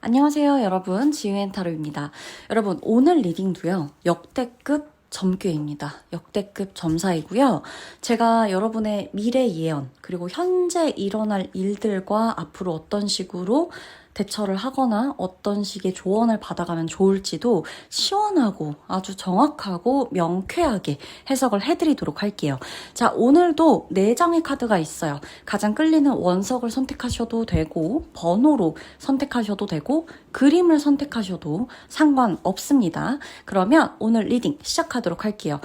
안녕하세요, 여러분. 지유앤타로입니다. 여러분, 오늘 리딩도요, 역대급 점괘입니다. 역대급 점사이고요. 제가 여러분의 미래 예언, 그리고 현재 일어날 일들과 앞으로 어떤 식으로 대처를 하거나 어떤 식의 조언을 받아가면 좋을지도 시원하고 아주 정확하고 명쾌하게 해석을 해드리도록 할게요. 자, 오늘도 4장의 카드가 있어요. 가장 끌리는 원석을 선택하셔도 되고, 번호로 선택하셔도 되고, 그림을 선택하셔도 상관없습니다. 그러면 오늘 리딩 시작하도록 할게요.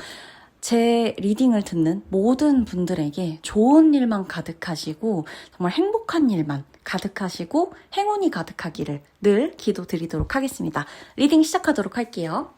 제 리딩을 듣는 모든 분들에게 좋은 일만 가득하시고 정말 행복한 일만 가득하시고 행운이 가득하기를 늘 기도드리도록 하겠습니다. 리딩 시작하도록 할게요.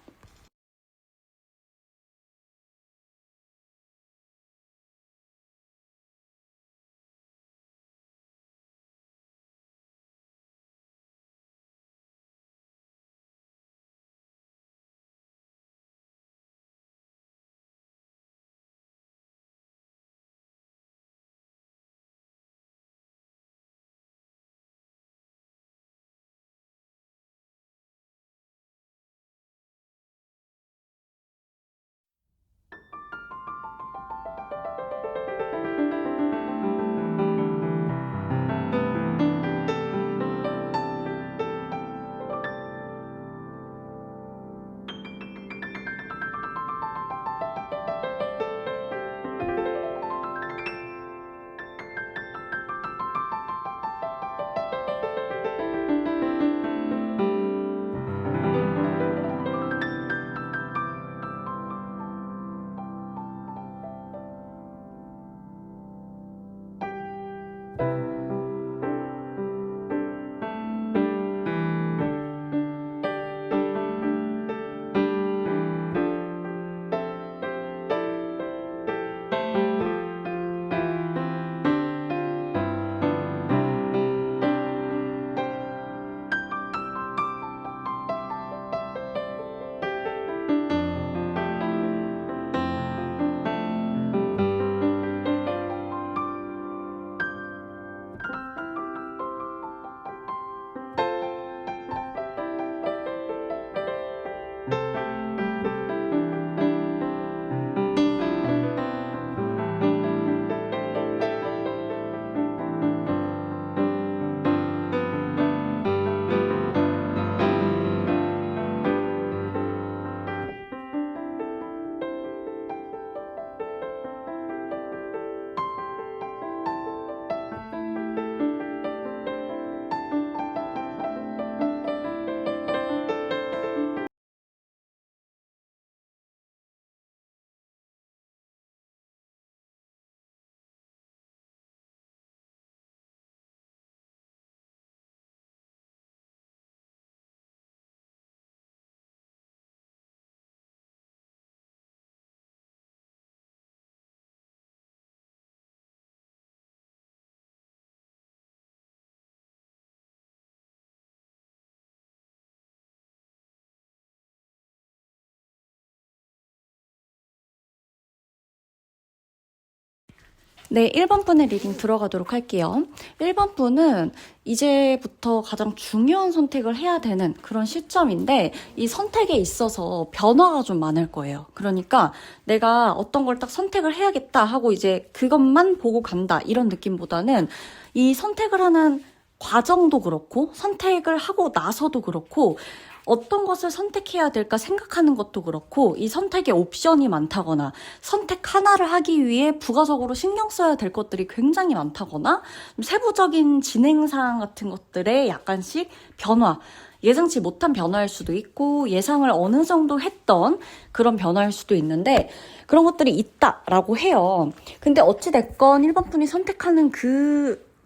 네, 1번 분의 리딩 들어가도록 할게요. 1번 분은 이제부터 가장 중요한 선택을 해야 되는 그런 시점인데 이 선택에 있어서 변화가 좀 많을 거예요. 그러니까 내가 어떤 걸 딱 선택을 해야겠다 하고 이제 그것만 보고 간다 이런 느낌보다는 이 선택을 하는 과정도 그렇고 선택을 하고 나서도 그렇고 어떤 것을 선택해야 될까 생각하는 것도 그렇고 이 선택의 옵션이 많다거나 선택 하나를 하기 위해 부가적으로 신경 써야 될 것들이 굉장히 많다거나 세부적인 진행사항 같은 것들에 약간씩 변화, 예상치 못한 변화일 수도 있고 예상을 어느 정도 했던 그런 변화일 수도 있는데 그런 것들이 있다라고 해요. 근데 어찌됐건 1번 분이 선택하는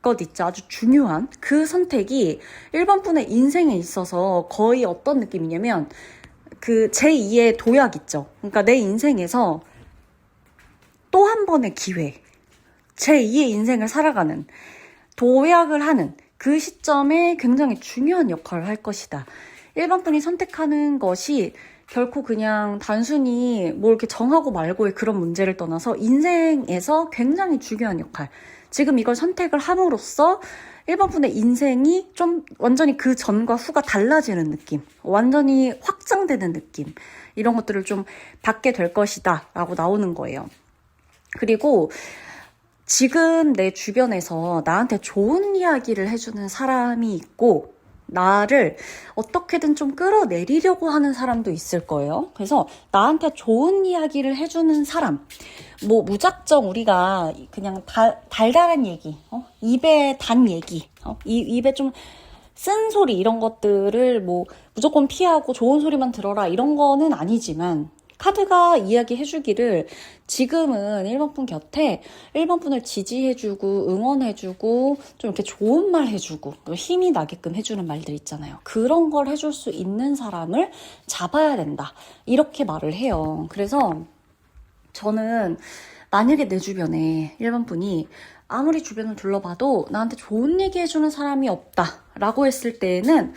것 있죠. 아주 중요한 그 선택이 1번 분의 인생에 있어서 거의 어떤 느낌이냐면 그 제2의 도약 있죠. 그러니까 내 인생에서 또 한 번의 기회, 제2의 인생을 살아가는 도약을 하는 그 시점에 굉장히 중요한 역할을 할 것이다. 1번 분이 선택하는 것이 결코 그냥 단순히 뭐 이렇게 정하고 말고의 그런 문제를 떠나서 인생에서 굉장히 중요한 역할. 지금 이걸 선택을 함으로써 1번 분의 인생이 좀 완전히 그 전과 후가 달라지는 느낌, 완전히 확장되는 느낌, 이런 것들을 좀 받게 될 것이다 라고 나오는 거예요. 그리고 지금 내 주변에서 나한테 좋은 이야기를 해주는 사람이 있고 나를 어떻게든 좀 끌어내리려고 하는 사람도 있을 거예요. 그래서 나한테 좋은 이야기를 해주는 사람, 뭐 무작정 우리가 그냥 달달한 얘기, 입에 단 얘기, 입에 좀 쓴 소리 이런 것들을 뭐 무조건 피하고 좋은 소리만 들어라 이런 거는 아니지만 카드가 이야기해주기를 지금은 1번 분 곁에 1번 분을 지지해주고 응원해주고 좀 이렇게 좋은 말 해주고 힘이 나게끔 해주는 말들 있잖아요. 그런 걸 해줄 수 있는 사람을 잡아야 된다. 이렇게 말을 해요. 그래서 저는 만약에 내 주변에 1번 분이 아무리 주변을 둘러봐도 나한테 좋은 얘기 해주는 사람이 없다라고 했을 때에는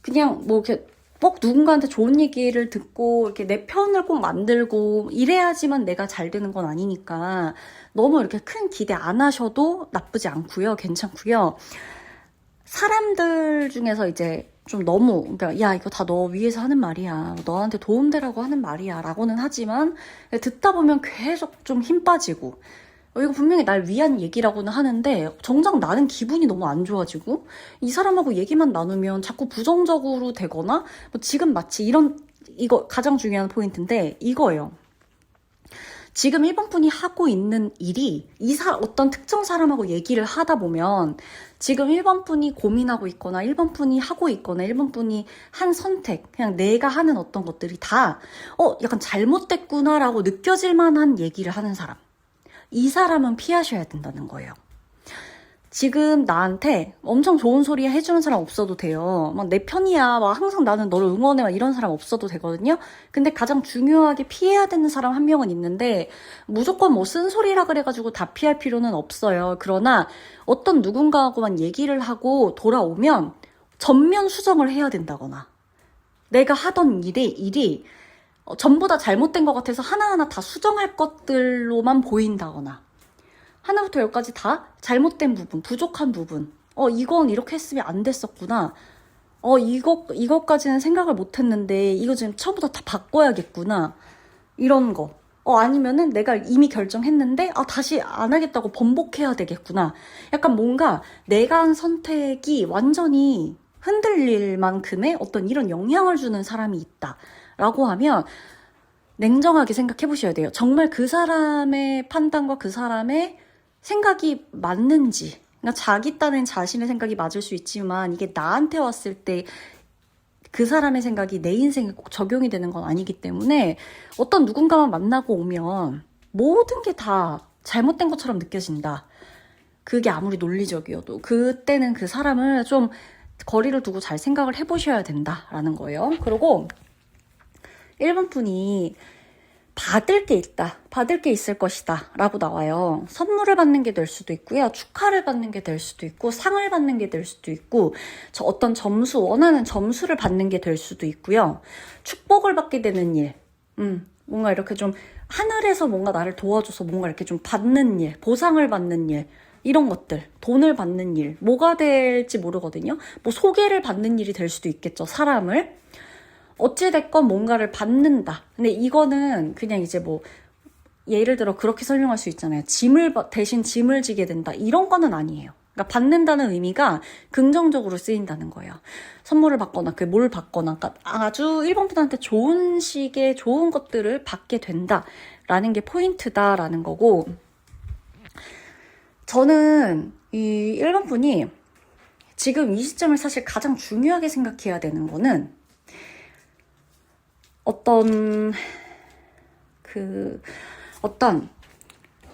그냥 뭐 이렇게 꼭 누군가한테 좋은 얘기를 듣고 이렇게 내 편을 꼭 만들고 이래야지만 내가 잘 되는 건 아니니까 너무 이렇게 큰 기대 안 하셔도 나쁘지 않고요. 괜찮고요. 사람들 중에서 이제 좀 너무 그러니까 야 이거 다 너 위해서 하는 말이야. 너한테 도움되라고 하는 말이야 라고는 하지만 듣다 보면 계속 좀 힘 빠지고 이거 분명히 날 위한 얘기라고는 하는데 정작 나는 기분이 너무 안 좋아지고 이 사람하고 얘기만 나누면 자꾸 부정적으로 되거나 뭐 지금 마치 이거 가장 중요한 포인트인데 이거예요. 지금 1번 분이 하고 있는 일이 어떤 특정 사람하고 얘기를 하다 보면 지금 1번 분이 고민하고 있거나 1번 분이 하고 있거나 1번 분이 한 선택, 그냥 내가 하는 어떤 것들이 다 약간 잘못됐구나라고 느껴질 만한 얘기를 하는 사람. 이 사람은 피하셔야 된다는 거예요. 지금 나한테 엄청 좋은 소리 해주는 사람 없어도 돼요. 막 내 편이야. 막 항상 나는 너를 응원해. 막 이런 사람 없어도 되거든요. 근데 가장 중요하게 피해야 되는 사람 한 명은 있는데 무조건 뭐 쓴소리라 그래가지고 다 피할 필요는 없어요. 그러나 어떤 누군가하고만 얘기를 하고 돌아오면 전면 수정을 해야 된다거나 내가 하던 일이 전부 다 잘못된 것 같아서 하나하나 다 수정할 것들로만 보인다거나 하나부터 열까지 다 잘못된 부분, 부족한 부분 이건 이렇게 했으면 안 됐었구나 이것까지는 생각을 못 했는데 이거 지금 처음부터 다 바꿔야겠구나 이런 거 아니면은 내가 이미 결정했는데 다시 안 하겠다고 번복해야 되겠구나 약간 뭔가 내가 한 선택이 완전히 흔들릴 만큼의 어떤 이런 영향을 주는 사람이 있다 라고 하면 냉정하게 생각해 보셔야 돼요. 정말 그 사람의 판단과 그 사람의 생각이 맞는지. 그러니까 자기 딴엔 자신의 생각이 맞을 수 있지만 이게 나한테 왔을 때 그 사람의 생각이 내 인생에 꼭 적용이 되는 건 아니기 때문에 어떤 누군가만 만나고 오면 모든 게 다 잘못된 것처럼 느껴진다. 그게 아무리 논리적이어도 그때는 그 사람을 좀 거리를 두고 잘 생각을 해보셔야 된다라는 거예요. 그리고 1번 분이 받을 게 있다, 받을 게 있을 것이다 라고 나와요. 선물을 받는 게 될 수도 있고요. 축하를 받는 게 될 수도 있고 상을 받는 게 될 수도 있고 어떤 원하는 점수를 받는 게 될 수도 있고요. 축복을 받게 되는 일, 뭔가 이렇게 좀 하늘에서 뭔가 나를 도와줘서 뭔가 이렇게 좀 받는 일, 보상을 받는 일 이런 것들, 돈을 받는 일, 뭐가 될지 모르거든요. 뭐 소개를 받는 일이 될 수도 있겠죠, 사람을. 어찌됐건 뭔가를 받는다. 근데 이거는 그냥 이제 뭐 예를 들어 그렇게 설명할 수 있잖아요. 대신 짐을 지게 된다. 이런 거는 아니에요. 그러니까 받는다는 의미가 긍정적으로 쓰인다는 거예요. 선물을 받거나 뭘 받거나 그러니까 아주 1번 분한테 좋은 식의 좋은 것들을 받게 된다라는 게 포인트다라는 거고 저는 이 1번 분이 지금 이 시점을 사실 가장 중요하게 생각해야 되는 거는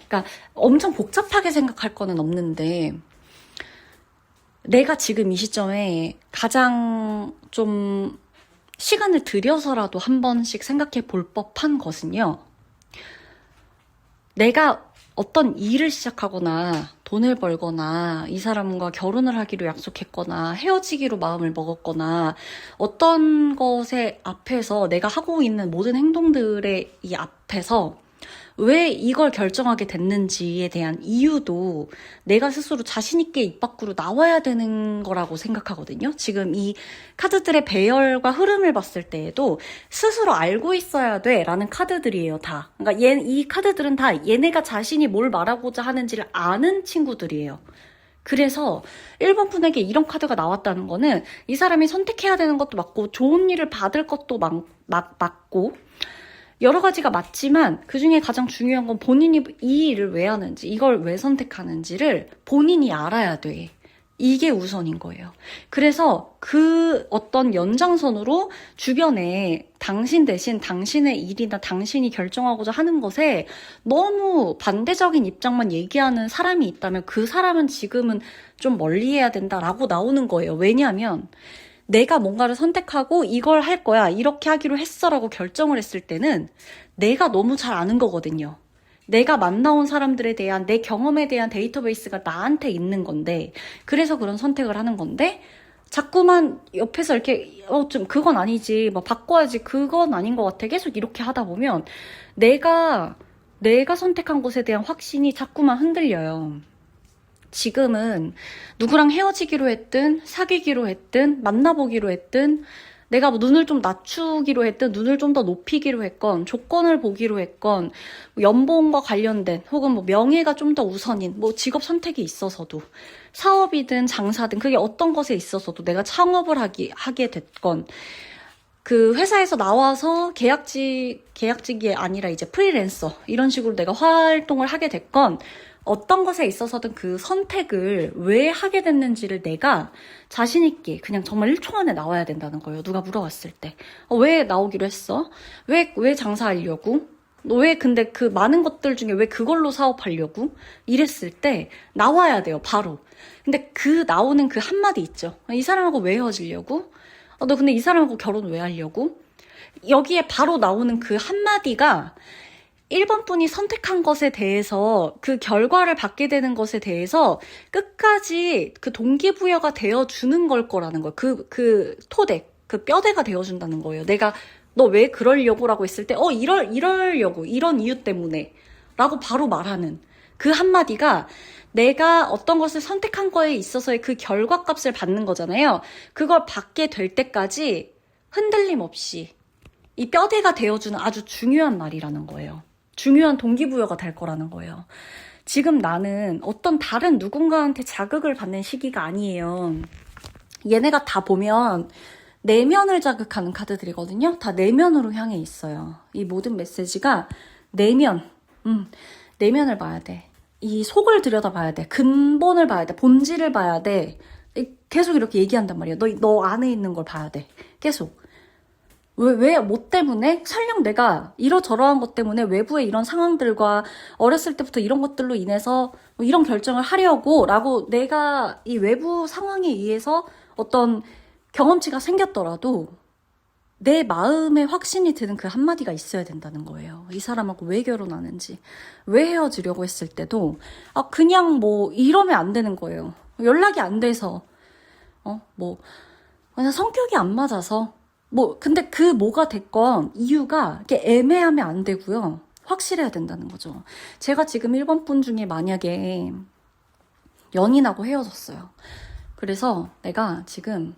그러니까 엄청 복잡하게 생각할 거는 없는데 내가 지금 이 시점에 가장 좀 시간을 들여서라도 한 번씩 생각해 볼 법한 것은요. 내가 어떤 일을 시작하거나 돈을 벌거나 이 사람과 결혼을 하기로 약속했거나 헤어지기로 마음을 먹었거나 어떤 것의 앞에서 내가 하고 있는 모든 행동들의 이 앞에서 왜 이걸 결정하게 됐는지에 대한 이유도 내가 스스로 자신있게 입 밖으로 나와야 되는 거라고 생각하거든요. 지금 이 카드들의 배열과 흐름을 봤을 때에도 스스로 알고 있어야 돼 라는 카드들이에요, 다. 그러니까 이 카드들은 다 얘네가 자신이 뭘 말하고자 하는지를 아는 친구들이에요. 그래서 1번 분에게 이런 카드가 나왔다는 거는 이 사람이 선택해야 되는 것도 맞고 좋은 일을 받을 것도 맞고 여러 가지가 맞지만 그중에 가장 중요한 건 본인이 이 일을 왜 하는지, 이걸 왜 선택하는지를 본인이 알아야 돼. 이게 우선인 거예요. 그래서 그 어떤 연장선으로 주변에 당신 대신 당신의 일이나 당신이 결정하고자 하는 것에 너무 반대적인 입장만 얘기하는 사람이 있다면 그 사람은 지금은 좀 멀리해야 된다라고 나오는 거예요. 왜냐하면 내가 뭔가를 선택하고 이걸 할 거야, 이렇게 하기로 했어라고 결정을 했을 때는 내가 너무 잘 아는 거거든요. 내가 만나온 사람들에 대한 내 경험에 대한 데이터베이스가 나한테 있는 건데, 그래서 그런 선택을 하는 건데 자꾸만 옆에서 이렇게 좀 그건 아니지, 뭐 바꿔야지, 그건 아닌 것 같아, 계속 이렇게 하다 보면 내가 선택한 것에 대한 확신이 자꾸만 흔들려요. 지금은 누구랑 헤어지기로 했든 사귀기로 했든 만나보기로 했든 내가 뭐 눈을 좀 낮추기로 했든 눈을 좀 더 높이기로 했건 조건을 보기로 했건 연봉과 관련된 혹은 뭐 명예가 좀 더 우선인 뭐 직업 선택이 있어서도 사업이든 장사든 그게 어떤 것에 있어서도 내가 창업을 하게 됐건 그 회사에서 나와서 계약직이 아니라 이제 프리랜서 이런 식으로 내가 활동을 하게 됐건 어떤 것에 있어서든 그 선택을 왜 하게 됐는지를 내가 자신있게 그냥 정말 1초 안에 나와야 된다는 거예요. 누가 물어봤을 때. 왜 나오기로 했어? 왜 장사하려고? 너 왜 근데 그 많은 것들 중에 왜 그걸로 사업하려고? 이랬을 때 나와야 돼요, 바로. 근데 그 나오는 그 한마디 있죠. 이 사람하고 왜 헤어지려고? 너 근데 이 사람하고 결혼 왜 하려고? 여기에 바로 나오는 그 한마디가 1번 분이 선택한 것에 대해서 그 결과를 받게 되는 것에 대해서 끝까지 그 동기부여가 되어주는 걸 거라는 거예요. 그 토대, 그 뼈대가 되어준다는 거예요. 내가 너 왜 그러려고 라고 했을 때 이러려고 이런 이유 때문에 라고 바로 말하는 그 한마디가 내가 어떤 것을 선택한 거에 있어서의 그 결과값을 받는 거잖아요. 그걸 받게 될 때까지 흔들림 없이 이 뼈대가 되어주는 아주 중요한 말이라는 거예요. 중요한 동기부여가 될 거라는 거예요. 지금 나는 어떤 다른 누군가한테 자극을 받는 시기가 아니에요. 얘네가 다 보면 내면을 자극하는 카드들이거든요. 다 내면으로 향해 있어요. 이 모든 메시지가 내면을 봐야 돼. 이 속을 들여다봐야 돼. 근본을 봐야 돼. 본질을 봐야 돼. 계속 이렇게 얘기한단 말이에요. 너 안에 있는 걸 봐야 돼. 계속. 뭐 때문에? 설령 내가 이러저러한 것 때문에 외부의 이런 상황들과 어렸을 때부터 이런 것들로 인해서 뭐 이런 결정을 하려고 라고 내가 이 외부 상황에 의해서 어떤 경험치가 생겼더라도 내 마음에 확신이 드는 그 한마디가 있어야 된다는 거예요. 이 사람하고 왜 결혼하는지, 왜 헤어지려고 했을 때도 그냥 뭐 이러면 안 되는 거예요. 연락이 안 돼서 그냥 성격이 안 맞아서 근데 그 뭐가 됐건 이유가 이렇게 애매하면 안 되고요. 확실해야 된다는 거죠. 제가 지금 1번 분 중에 만약에 연인하고 헤어졌어요. 그래서 내가 지금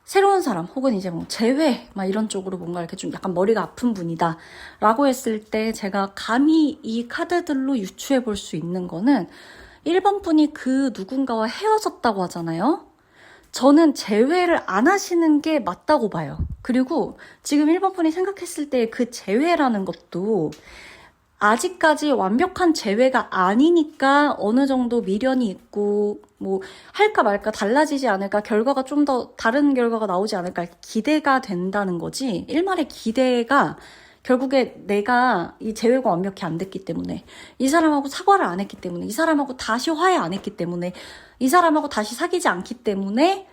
새로운 사람 혹은 이제 뭐 재회 막 이런 쪽으로 뭔가 이렇게 좀 약간 머리가 아픈 분이다 라고 했을 때 제가 감히 이 카드들로 유추해 볼 수 있는 거는 1번 분이 그 누군가와 헤어졌다고 하잖아요. 저는 재회를 안 하시는 게 맞다고 봐요. 그리고 지금 1번 분이 생각했을 때 그 재회라는 것도 아직까지 완벽한 재회가 아니니까 어느 정도 미련이 있고 뭐 할까 말까 달라지지 않을까, 결과가 좀 더 다른 결과가 나오지 않을까 기대가 된다는 거지, 일말의 기대가 결국에 내가 이 재회가 완벽히 안 됐기 때문에, 이 사람하고 사과를 안 했기 때문에, 이 사람하고 다시 화해 안 했기 때문에, 이 사람하고 다시 사귀지 않기 때문에,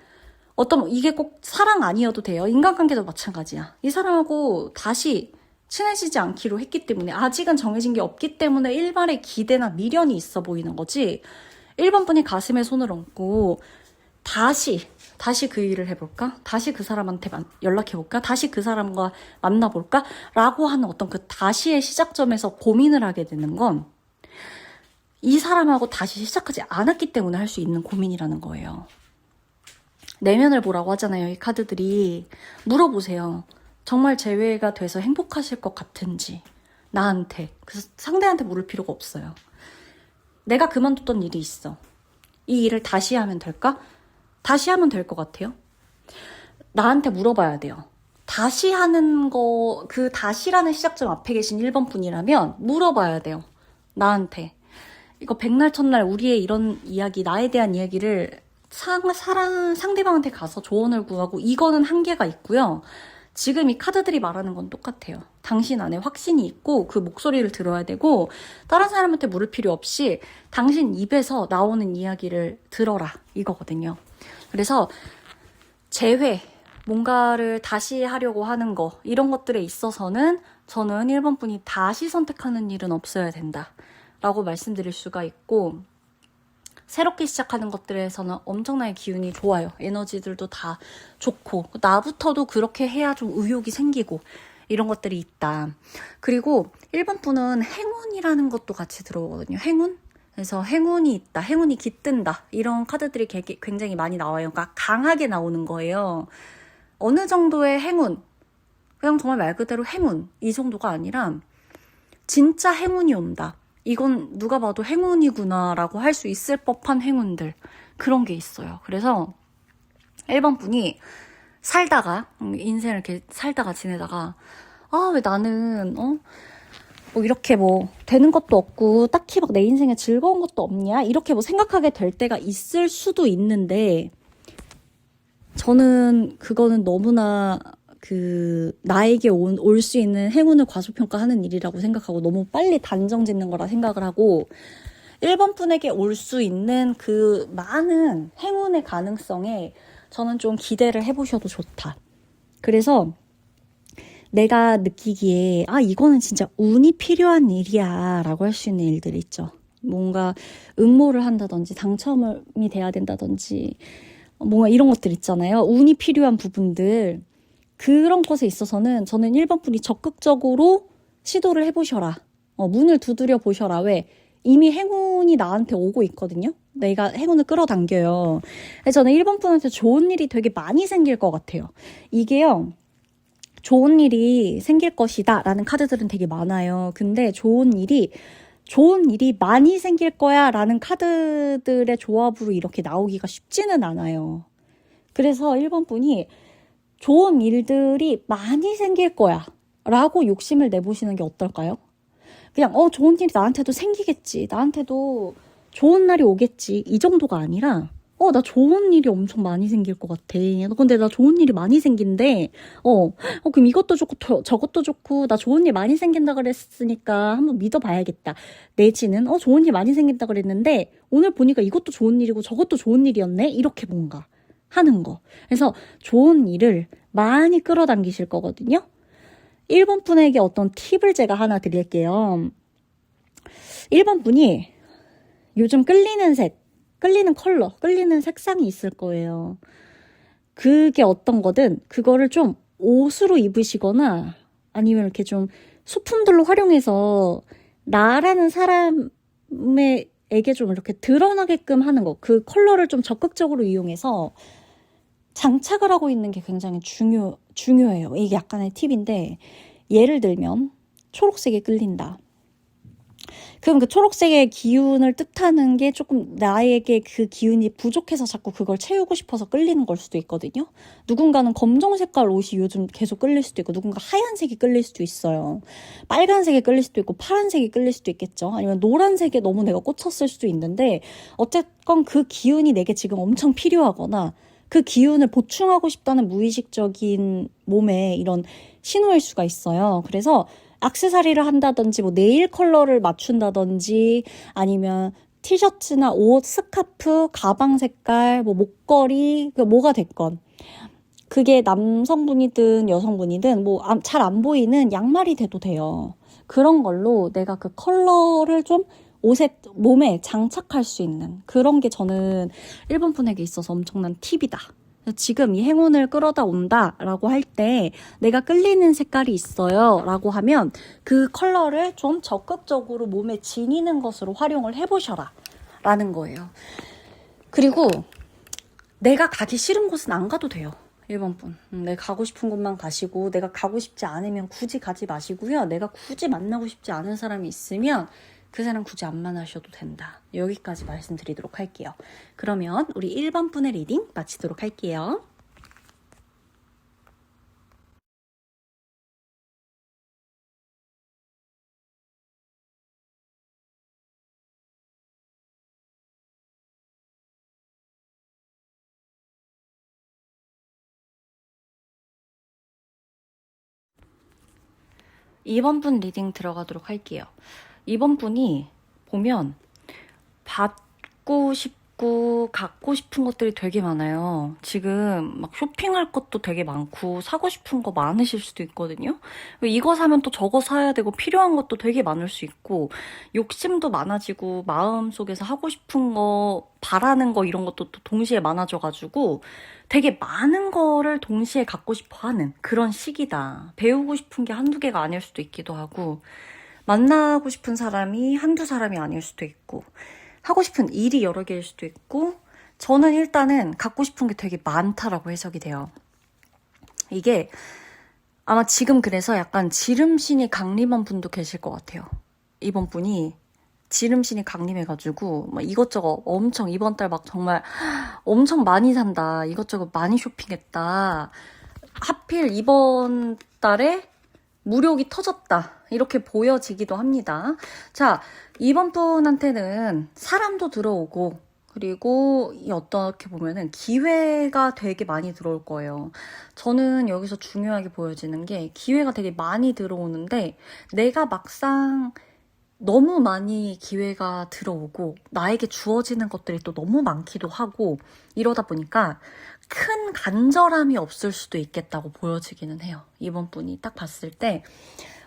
이게 꼭 사랑 아니어도 돼요. 인간관계도 마찬가지야. 이 사람하고 다시 친해지지 않기로 했기 때문에, 아직은 정해진 게 없기 때문에 일말의 기대나 미련이 있어 보이는 거지, 1번 분이 가슴에 손을 얹고 다시 다시 그 일을 해볼까? 다시 그 사람한테 연락해볼까? 다시 그 사람과 만나볼까? 라고 하는 어떤 그 다시의 시작점에서 고민을 하게 되는 건 이 사람하고 다시 시작하지 않았기 때문에 할 수 있는 고민이라는 거예요. 내면을 보라고 하잖아요. 이 카드들이. 물어보세요. 정말 재회가 돼서 행복하실 것 같은지. 나한테. 그래서 상대한테 물을 필요가 없어요. 내가 그만뒀던 일이 있어. 이 일을 다시 하면 될까? 다시 하면 될 것 같아요. 나한테 물어봐야 돼요. 다시 하는 거, 그 다시라는 시작점 앞에 계신 1번 분이라면 물어봐야 돼요. 나한테. 이거 백날 첫날 우리의 이런 이야기, 나에 대한 이야기를 상대방한테 가서 조언을 구하고 이거는 한계가 있고요. 지금 이 카드들이 말하는 건 똑같아요. 당신 안에 확신이 있고 그 목소리를 들어야 되고 다른 사람한테 물을 필요 없이 당신 입에서 나오는 이야기를 들어라 이거거든요. 그래서 재회, 뭔가를 다시 하려고 하는 거 이런 것들에 있어서는 저는 1번 분이 다시 선택하는 일은 없어야 된다 라고 말씀드릴 수가 있고 새롭게 시작하는 것들에서는 엄청나게 기운이 좋아요. 에너지들도 다 좋고 나부터도 그렇게 해야 좀 의욕이 생기고 이런 것들이 있다. 그리고 1번 분은 행운이라는 것도 같이 들어오거든요. 행운? 그래서 행운이 있다. 행운이 깃든다. 이런 카드들이 굉장히 많이 나와요. 그러니까 강하게 나오는 거예요. 어느 정도의 행운, 그냥 정말 말 그대로 행운 이 정도가 아니라 진짜 행운이 온다. 이건 누가 봐도 행운이구나 라고 할 수 있을 법한 행운들 그런 게 있어요. 그래서 1번 분이 살다가 인생을 이렇게 살다가 지내다가 아 왜 나는 뭐 이렇게 뭐 되는 것도 없고 딱히 막 내 인생에 즐거운 것도 없냐 이렇게 뭐 생각하게 될 때가 있을 수도 있는데 저는 그거는 너무나 나에게 올 수 있는 행운을 과소평가하는 일이라고 생각하고 너무 빨리 단정 짓는 거라 생각을 하고 1번 분에게 올 수 있는 그 많은 행운의 가능성에 저는 좀 기대를 해보셔도 좋다. 그래서 내가 느끼기에 이거는 진짜 운이 필요한 일이야 라고 할 수 있는 일들이 있죠. 뭔가 응모를 한다든지 당첨이 돼야 된다든지 뭔가 이런 것들 있잖아요. 운이 필요한 부분들 그런 것에 있어서는 저는 1번 분이 적극적으로 시도를 해보셔라. 문을 두드려 보셔라. 왜? 이미 행운이 나한테 오고 있거든요. 내가 행운을 끌어당겨요. 그래서 저는 1번 분한테 좋은 일이 되게 많이 생길 것 같아요. 이게요. 좋은 일이 생길 것이다 라는 카드들은 되게 많아요. 근데 좋은 일이 많이 생길 거야 라는 카드들의 조합으로 이렇게 나오기가 쉽지는 않아요. 그래서 1번 분이 좋은 일들이 많이 생길 거야 라고 욕심을 내보시는 게 어떨까요? 그냥 좋은 일이 나한테도 생기겠지, 나한테도 좋은 날이 오겠지 이 정도가 아니라 나 좋은 일이 엄청 많이 생길 것 같아. 근데 나 좋은 일이 많이 생긴대. 그럼 이것도 좋고 저것도 좋고 나 좋은 일 많이 생긴다 그랬으니까 한번 믿어봐야겠다. 내지는 좋은 일 많이 생긴다 그랬는데 오늘 보니까 이것도 좋은 일이고 저것도 좋은 일이었네. 이렇게 뭔가 하는 거. 그래서 좋은 일을 많이 끌어당기실 거거든요. 1번 분에게 어떤 팁을 제가 하나 드릴게요. 1번 분이 요즘 끌리는 색, 끌리는 컬러, 끌리는 색상이 있을 거예요. 그게 어떤 거든 그거를 좀 옷으로 입으시거나 아니면 이렇게 좀 소품들로 활용해서 나라는 사람에게 좀 이렇게 드러나게끔 하는 거. 그 컬러를 좀 적극적으로 이용해서 장착을 하고 있는 게 굉장히 중요해요. 이게 약간의 팁인데 예를 들면 초록색에 끌린다. 그럼 그 초록색의 기운을 뜻하는 게 조금 나에게 그 기운이 부족해서 자꾸 그걸 채우고 싶어서 끌리는 걸 수도 있거든요. 누군가는 검정 색깔 옷이 요즘 계속 끌릴 수도 있고 누군가 하얀색이 끌릴 수도 있어요. 빨간색이 끌릴 수도 있고 파란색이 끌릴 수도 있겠죠. 아니면 노란색에 너무 내가 꽂혔을 수도 있는데 어쨌건 그 기운이 내게 지금 엄청 필요하거나 그 기운을 보충하고 싶다는 무의식적인 몸에 이런 신호일 수가 있어요. 그래서 액세서리를 한다든지 뭐 네일 컬러를 맞춘다든지 아니면 티셔츠나 옷, 스카프, 가방 색깔, 뭐 목걸이 뭐가 됐건 그게 남성분이든 여성분이든 뭐 잘 안 보이는 양말이 돼도 돼요. 그런 걸로 내가 그 컬러를 좀 몸에 장착할 수 있는 그런 게 저는 1번 분에게 있어서 엄청난 팁이다 지금 이 행운을 끌어다 온다 라고 할 때 내가 끌리는 색깔이 있어요 라고 하면 그 컬러를 좀 적극적으로 몸에 지니는 것으로 활용을 해보셔라 라는 거예요. 그리고 내가 가기 싫은 곳은 안 가도 돼요. 1번 분. 내가 가고 싶은 곳만 가시고, 내가 가고 싶지 않으면 굳이 가지 마시고요. 내가 굳이 만나고 싶지 않은 사람이 있으면 그 사람 굳이 안 만나셔도 된다. 여기까지 말씀드리도록 할게요. 그러면 우리 1번 분의 리딩 마치도록 할게요. 이번 분 리딩 들어가도록 할게요. 이번 분이 보면 받고 싶고 갖고 싶은 것들이 되게 많아요. 지금 막 쇼핑할 것도 되게 많고 사고 싶은 거 많으실 수도 있거든요. 이거 사면 또 저거 사야 되고 필요한 것도 되게 많을 수 있고 욕심도 많아지고 마음속에서 하고 싶은 거 바라는 거 이런 것도 또 동시에 많아져가지고 되게 많은 거를 동시에 갖고 싶어 하는 그런 시기다. 배우고 싶은 게 한두 개가 아닐 수도 있기도 하고 만나고 싶은 사람이 한두 사람이 아닐 수도 있고 하고 싶은 일이 여러 개일 수도 있고 저는 일단은 갖고 싶은 게 되게 많다라고 해석이 돼요. 이게 아마 지금 그래서 약간 지름신이 강림한 분도 계실 것 같아요. 이번 분이 지름신이 강림해가지고 막 이것저것 엄청 이번 달 막 정말 엄청 많이 산다. 이것저것 많이 쇼핑했다. 하필 이번 달에 무력이 터졌다. 이렇게 보여지기도 합니다. 자, 이번 분한테는 사람도 들어오고 그리고 어떻게 보면은 기회가 되게 많이 들어올 거예요. 저는 여기서 중요하게 보여지는 게 기회가 되게 많이 들어오는데 내가 막상 너무 많이 기회가 들어오고 나에게 주어지는 것들이 또 너무 많기도 하고 이러다 보니까 큰 간절함이 없을 수도 있겠다고 보여지기는 해요. 이번 분이 딱 봤을 때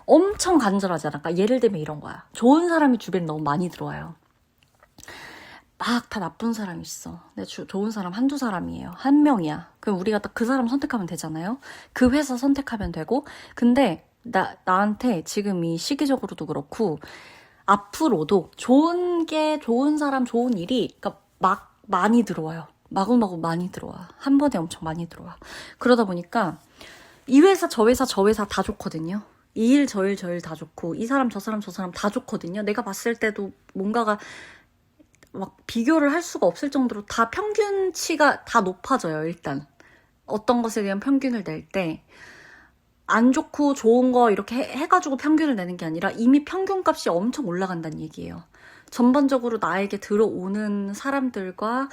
엄청 간절하잖아. 그러니까 예를 들면 이런 거야. 좋은 사람이 주변에 너무 많이 들어와요. 막 다 나쁜 사람이 있어. 근데 좋은 사람 한두 사람이에요. 한 명이야. 그럼 우리가 딱 그 사람 선택하면 되잖아요. 그 회사 선택하면 되고. 근데 나한테 지금 이 시기적으로도 그렇고 앞으로도 좋은 사람, 좋은 일이 그러니까 막 많이 들어와요. 마구마구 많이 들어와. 한 번에 엄청 많이 들어와. 그러다 보니까 이 회사, 저 회사, 저 회사 다 좋거든요. 이 일, 저 일, 저 일 다 좋고 이 사람, 저 사람, 저 사람 다 좋거든요. 내가 봤을 때도 뭔가가 막 비교를 할 수가 없을 정도로 다 평균치가 다 높아져요. 일단 어떤 것에 대한 평균을 낼 때 안 좋고 좋은 거 이렇게 해가지고 평균을 내는 게 아니라 이미 평균값이 엄청 올라간다는 얘기예요. 전반적으로 나에게 들어오는 사람들과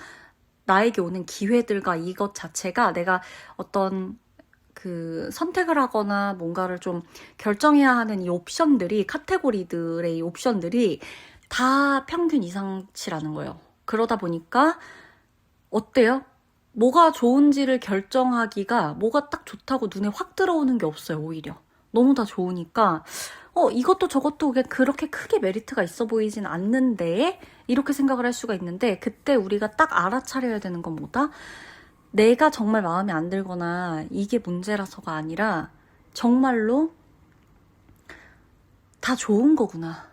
나에게 오는 기회들과 이것 자체가 내가 어떤 그 선택을 하거나 뭔가를 좀 결정해야 하는 이 옵션들이 카테고리들의 이 옵션들이 다 평균 이상치라는 거예요. 그러다 보니까 어때요? 뭐가 좋은지를 결정하기가 뭐가 딱 좋다고 눈에 확 들어오는 게 없어요. 오히려 너무 다 좋으니까 이것도 저것도 그렇게 크게 메리트가 있어 보이진 않는데 이렇게 생각을 할 수가 있는데 그때 우리가 딱 알아차려야 되는 건 뭐다? 내가 정말 마음에 안 들거나 이게 문제라서가 아니라 정말로 다 좋은 거구나.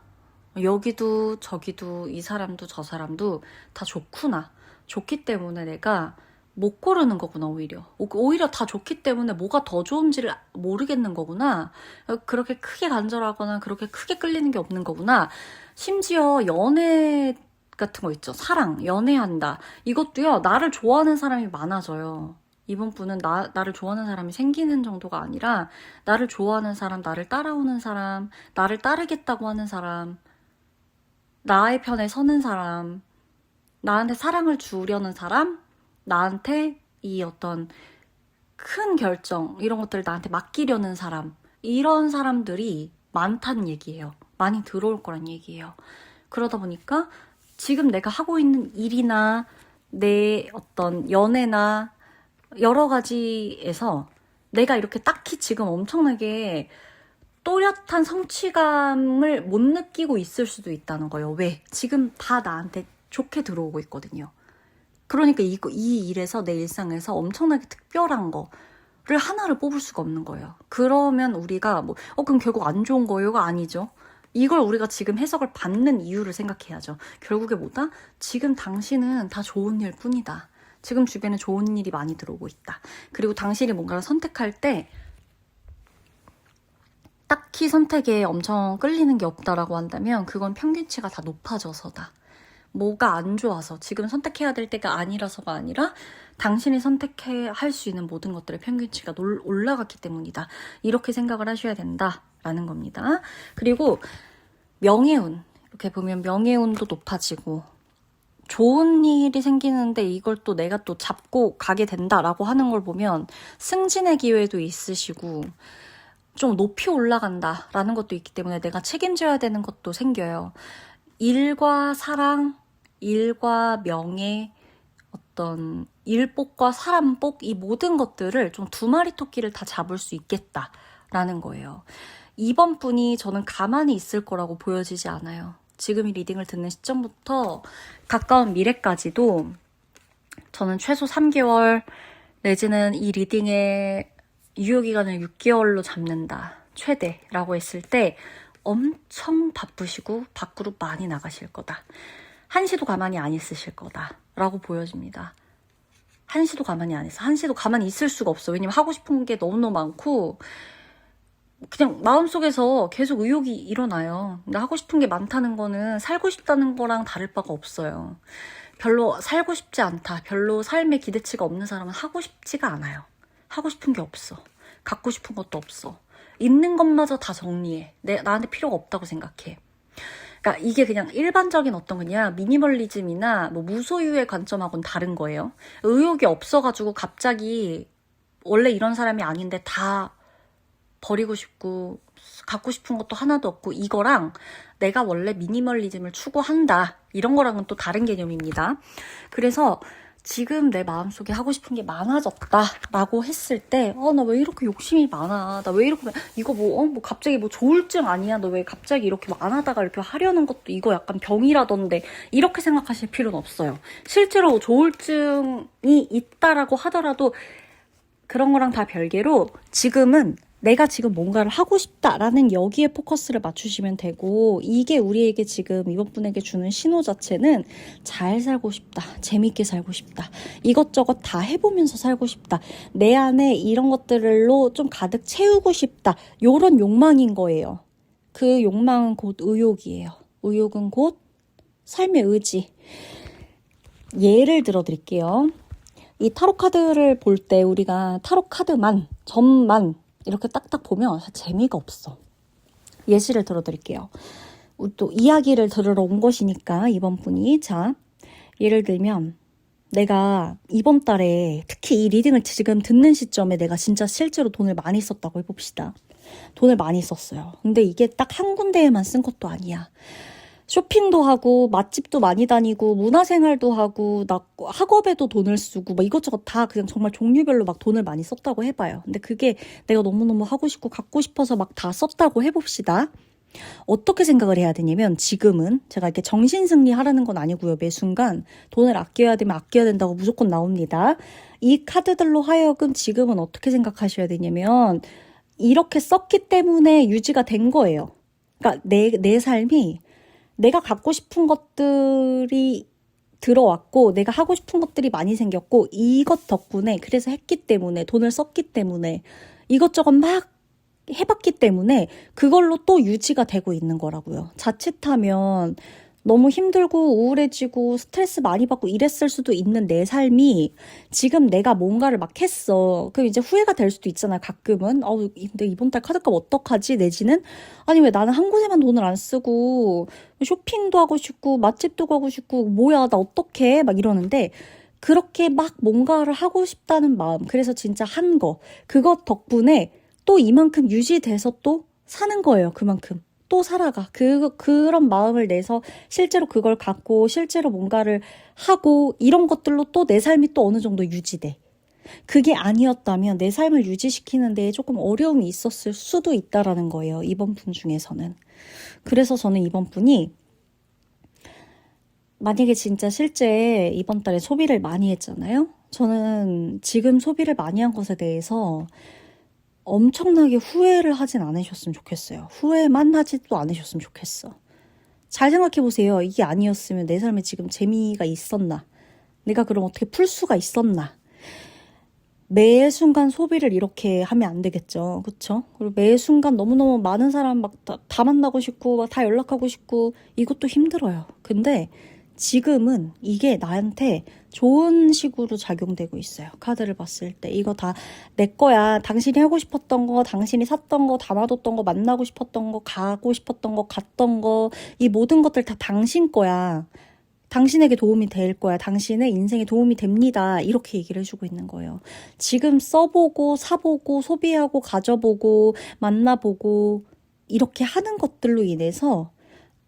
여기도 저기도 이 사람도 저 사람도 다 좋구나. 좋기 때문에 내가 못 고르는 거구나. 오히려 다 좋기 때문에 뭐가 더 좋은지를 모르겠는 거구나. 그렇게 크게 간절하거나 그렇게 크게 끌리는 게 없는 거구나. 심지어 연애 같은 거 있죠. 사랑, 연애한다. 이것도요. 나를 좋아하는 사람이 많아져요. 이번 분은 나를 좋아하는 사람이 생기는 정도가 아니라 나를 좋아하는 사람, 나를 따라오는 사람, 나를 따르겠다고 하는 사람, 나의 편에 서는 사람, 나한테 사랑을 주려는 사람, 나한테 이 어떤 큰 결정, 이런 것들을 나한테 맡기려는 사람, 이런 사람들이 많다는 얘기예요. 많이 들어올 거란 얘기예요. 그러다 보니까 지금 내가 하고 있는 일이나 내 어떤 연애나 여러 가지에서 내가 이렇게 딱히 지금 엄청나게 또렷한 성취감을 못 느끼고 있을 수도 있다는 거예요. 왜? 지금 다 나한테 좋게 들어오고 있거든요. 그러니까 이 일에서 내 일상에서 엄청나게 특별한 거를 하나를 뽑을 수가 없는 거예요. 그러면 우리가 그럼 결국 안 좋은 거예요가 아니죠. 이걸 우리가 지금 해석을 받는 이유를 생각해야죠. 결국에 뭐다? 지금 당신은 다 좋은 일 뿐이다. 지금 주변에 좋은 일이 많이 들어오고 있다. 그리고 당신이 뭔가를 선택할 때 딱히 선택에 엄청 끌리는 게 없다라고 한다면 그건 평균치가 다 높아져서다. 뭐가 안 좋아서 지금 선택해야 될 때가 아니라서가 아니라 당신이 선택해야 할 수 있는 모든 것들의 평균치가 올라갔기 때문이다. 이렇게 생각을 하셔야 된다라는 겁니다. 그리고 명예운, 이렇게 보면 명예운도 높아지고 좋은 일이 생기는데 이걸 또 내가 또 잡고 가게 된다라고 하는 걸 보면 승진의 기회도 있으시고 좀 높이 올라간다라는 것도 있기 때문에 내가 책임져야 되는 것도 생겨요. 일과 사랑, 일과 명예, 어떤 일복과 사람복, 이 모든 것들을 좀 두 마리 토끼를 다 잡을 수 있겠다라는 거예요. 이번 분이 저는 가만히 있을 거라고 보여지지 않아요. 지금 이 리딩을 듣는 시점부터 가까운 미래까지도 저는 최소 3개월 내지는 이 리딩의 유효기간을 6개월로 잡는다. 최대라고 했을 때 엄청 바쁘시고 밖으로 많이 나가실 거다. 한시도 가만히 안 있으실 거다 라고 보여집니다. 한시도 가만히 안 있어. 한시도 가만히 있을 수가 없어. 왜냐면 하고 싶은 게 너무너무 많고 그냥 마음속에서 계속 의욕이 일어나요. 근데 하고 싶은 게 많다는 거는 살고 싶다는 거랑 다를 바가 없어요. 별로 살고 싶지 않다. 별로 삶에 기대치가 없는 사람은 하고 싶지가 않아요. 하고 싶은 게 없어. 갖고 싶은 것도 없어. 있는 것마저 다 정리해. 나한테 필요가 없다고 생각해. 그러니까 이게 그냥 일반적인 어떤 그냥 미니멀리즘이나 무소유의 관점하고는 다른 거예요. 의욕이 없어가지고 갑자기 원래 이런 사람이 아닌데 다 버리고 싶고 갖고 싶은 것도 하나도 없고 이거랑 내가 원래 미니멀리즘을 추구한다 이런 거랑은 또 다른 개념입니다. 그래서 지금 내 마음속에 하고 싶은 게 많아졌다라고 했을 때 나 왜 이렇게 욕심이 많아? 나 왜 이렇게 이거 갑자기 조울증 아니야? 너 왜 갑자기 이렇게 많아다가 이렇게 하려는 것도 이거 약간 병이라던데 이렇게 생각하실 필요는 없어요. 실제로 조울증이 있다라고 하더라도 그런 거랑 다 별개로 지금은 내가 지금 뭔가를 하고 싶다라는 여기에 포커스를 맞추시면 되고 이게 우리에게 지금 이번 분에게 주는 신호 자체는 잘 살고 싶다. 재밌게 살고 싶다. 이것저것 다 해보면서 살고 싶다. 내 안에 이런 것들로 좀 가득 채우고 싶다. 요런 욕망인 거예요. 그 욕망은 곧 의욕이에요. 의욕은 곧 삶의 의지. 예를 들어 드릴게요. 이 타로 카드를 볼 때 우리가 타로 카드만, 점만 이렇게 딱딱 보면 재미가 없어. 예시를 들어드릴게요. 또 이야기를 들으러 온 것이니까 이번 분이 자 예를 들면 내가 이번 달에 특히 이 리딩을 지금 듣는 시점에 내가 진짜 실제로 돈을 많이 썼다고 해봅시다. 돈을 많이 썼어요. 근데 이게 딱 한 군데에만 쓴 것도 아니야. 쇼핑도 하고 맛집도 많이 다니고 문화생활도 하고 나 학업에도 돈을 쓰고 막 이것저것 다 그냥 정말 종류별로 막 돈을 많이 썼다고 해봐요. 근데 그게 내가 너무너무 하고 싶고 갖고 싶어서 막 다 썼다고 해봅시다. 어떻게 생각을 해야 되냐면 지금은 제가 이렇게 정신승리 하라는 건 아니고요. 매 순간 돈을 아껴야 되면 아껴야 된다고 무조건 나옵니다. 이 카드들로 하여금 지금은 어떻게 생각하셔야 되냐면 이렇게 썼기 때문에 유지가 된 거예요. 그러니까 내 삶이 내가 갖고 싶은 것들이 들어왔고 내가 하고 싶은 것들이 많이 생겼고 이것 덕분에 그래서 했기 때문에 돈을 썼기 때문에 이것저것 막 해봤기 때문에 그걸로 또 유지가 되고 있는 거라고요. 자칫하면 너무 힘들고 우울해지고 스트레스 많이 받고 이랬을 수도 있는 내 삶이 지금 내가 뭔가를 막 했어. 그럼 이제 후회가 될 수도 있잖아요. 가끔은. 근데 이번 달 카드값 어떡하지? 내지는 아니 왜 나는 한 곳에만 돈을 안 쓰고 쇼핑도 하고 싶고 맛집도 가고 싶고 뭐야 나 어떡해? 막 이러는데 그렇게 막 뭔가를 하고 싶다는 마음 그래서 진짜 한 거 그것 덕분에 또 이만큼 유지돼서 또 사는 거예요. 그만큼. 또 살아가. 그런 마음을 내서 실제로 그걸 갖고 실제로 뭔가를 하고 이런 것들로 또 내 삶이 또 어느 정도 유지돼. 그게 아니었다면 내 삶을 유지시키는 데에 조금 어려움이 있었을 수도 있다라는 거예요. 이번 분 중에서는. 그래서 저는 이번 분이 만약에 진짜 실제 이번 달에 소비를 많이 했잖아요? 저는 지금 소비를 많이 한 것에 대해서 엄청나게 후회를 하진 않으셨으면 좋겠어요. 후회만 하지도 않으셨으면 좋겠어. 잘 생각해보세요. 이게 아니었으면 내 삶에 지금 재미가 있었나? 내가 그럼 어떻게 풀 수가 있었나? 매 순간 소비를 이렇게 하면 안 되겠죠. 그쵸? 그리고 매 순간 너무너무 많은 사람 막 다 만나고 싶고, 막 다 연락하고 싶고, 이것도 힘들어요. 근데 지금은 이게 나한테 좋은 식으로 작용되고 있어요. 카드를 봤을 때. 이거 다 내 거야. 당신이 하고 싶었던 거, 당신이 샀던 거, 담아뒀던 거, 만나고 싶었던 거, 가고 싶었던 거, 갔던 거, 이 모든 것들 다 당신 거야. 당신에게 도움이 될 거야. 당신의 인생에 도움이 됩니다. 이렇게 얘기를 해주고 있는 거예요. 지금 써보고, 사보고, 소비하고, 가져보고, 만나보고, 이렇게 하는 것들로 인해서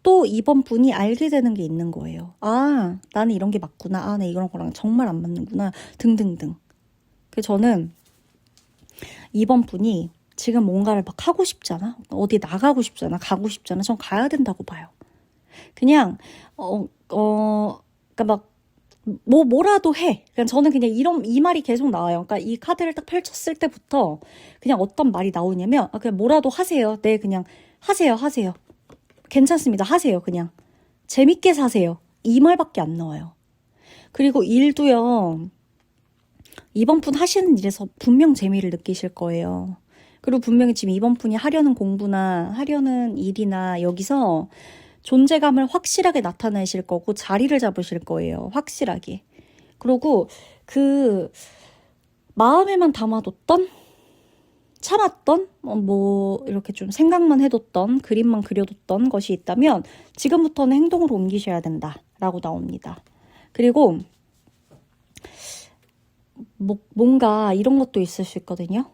또 이번 분이 알게 되는 게 있는 거예요. 아, 나는 이런 게 맞구나. 아, 나 이런 거랑 정말 안 맞는구나. 등등등. 그래서 저는 이번 분이 지금 뭔가를 막 하고 싶잖아. 어디 나가고 싶잖아. 가고 싶잖아. 전 가야 된다고 봐요. 그냥 그러니까 막 뭐라도 해. 그냥 저는 그냥 이 말이 계속 나와요. 그러니까 이 카드를 딱 펼쳤을 때부터 그냥 어떤 말이 나오냐면, 그냥 뭐라도 하세요. 네, 그냥 하세요. 괜찮습니다. 하세요. 그냥 재밌게 사세요. 이 말밖에 안 나와요. 그리고 일도요. 이번 분 하시는 일에서 분명 재미를 느끼실 거예요. 그리고 분명히 지금 이번 분이 하려는 공부나 하려는 일이나 여기서 존재감을 확실하게 나타내실 거고 자리를 잡으실 거예요. 확실하게. 그리고 그 마음에만 담아뒀던, 참았던, 뭐 이렇게 좀 생각만 해뒀던, 그림만 그려뒀던 것이 있다면 지금부터는 행동으로 옮기셔야 된다라고 나옵니다. 그리고 뭔가 이런 것도 있을 수 있거든요.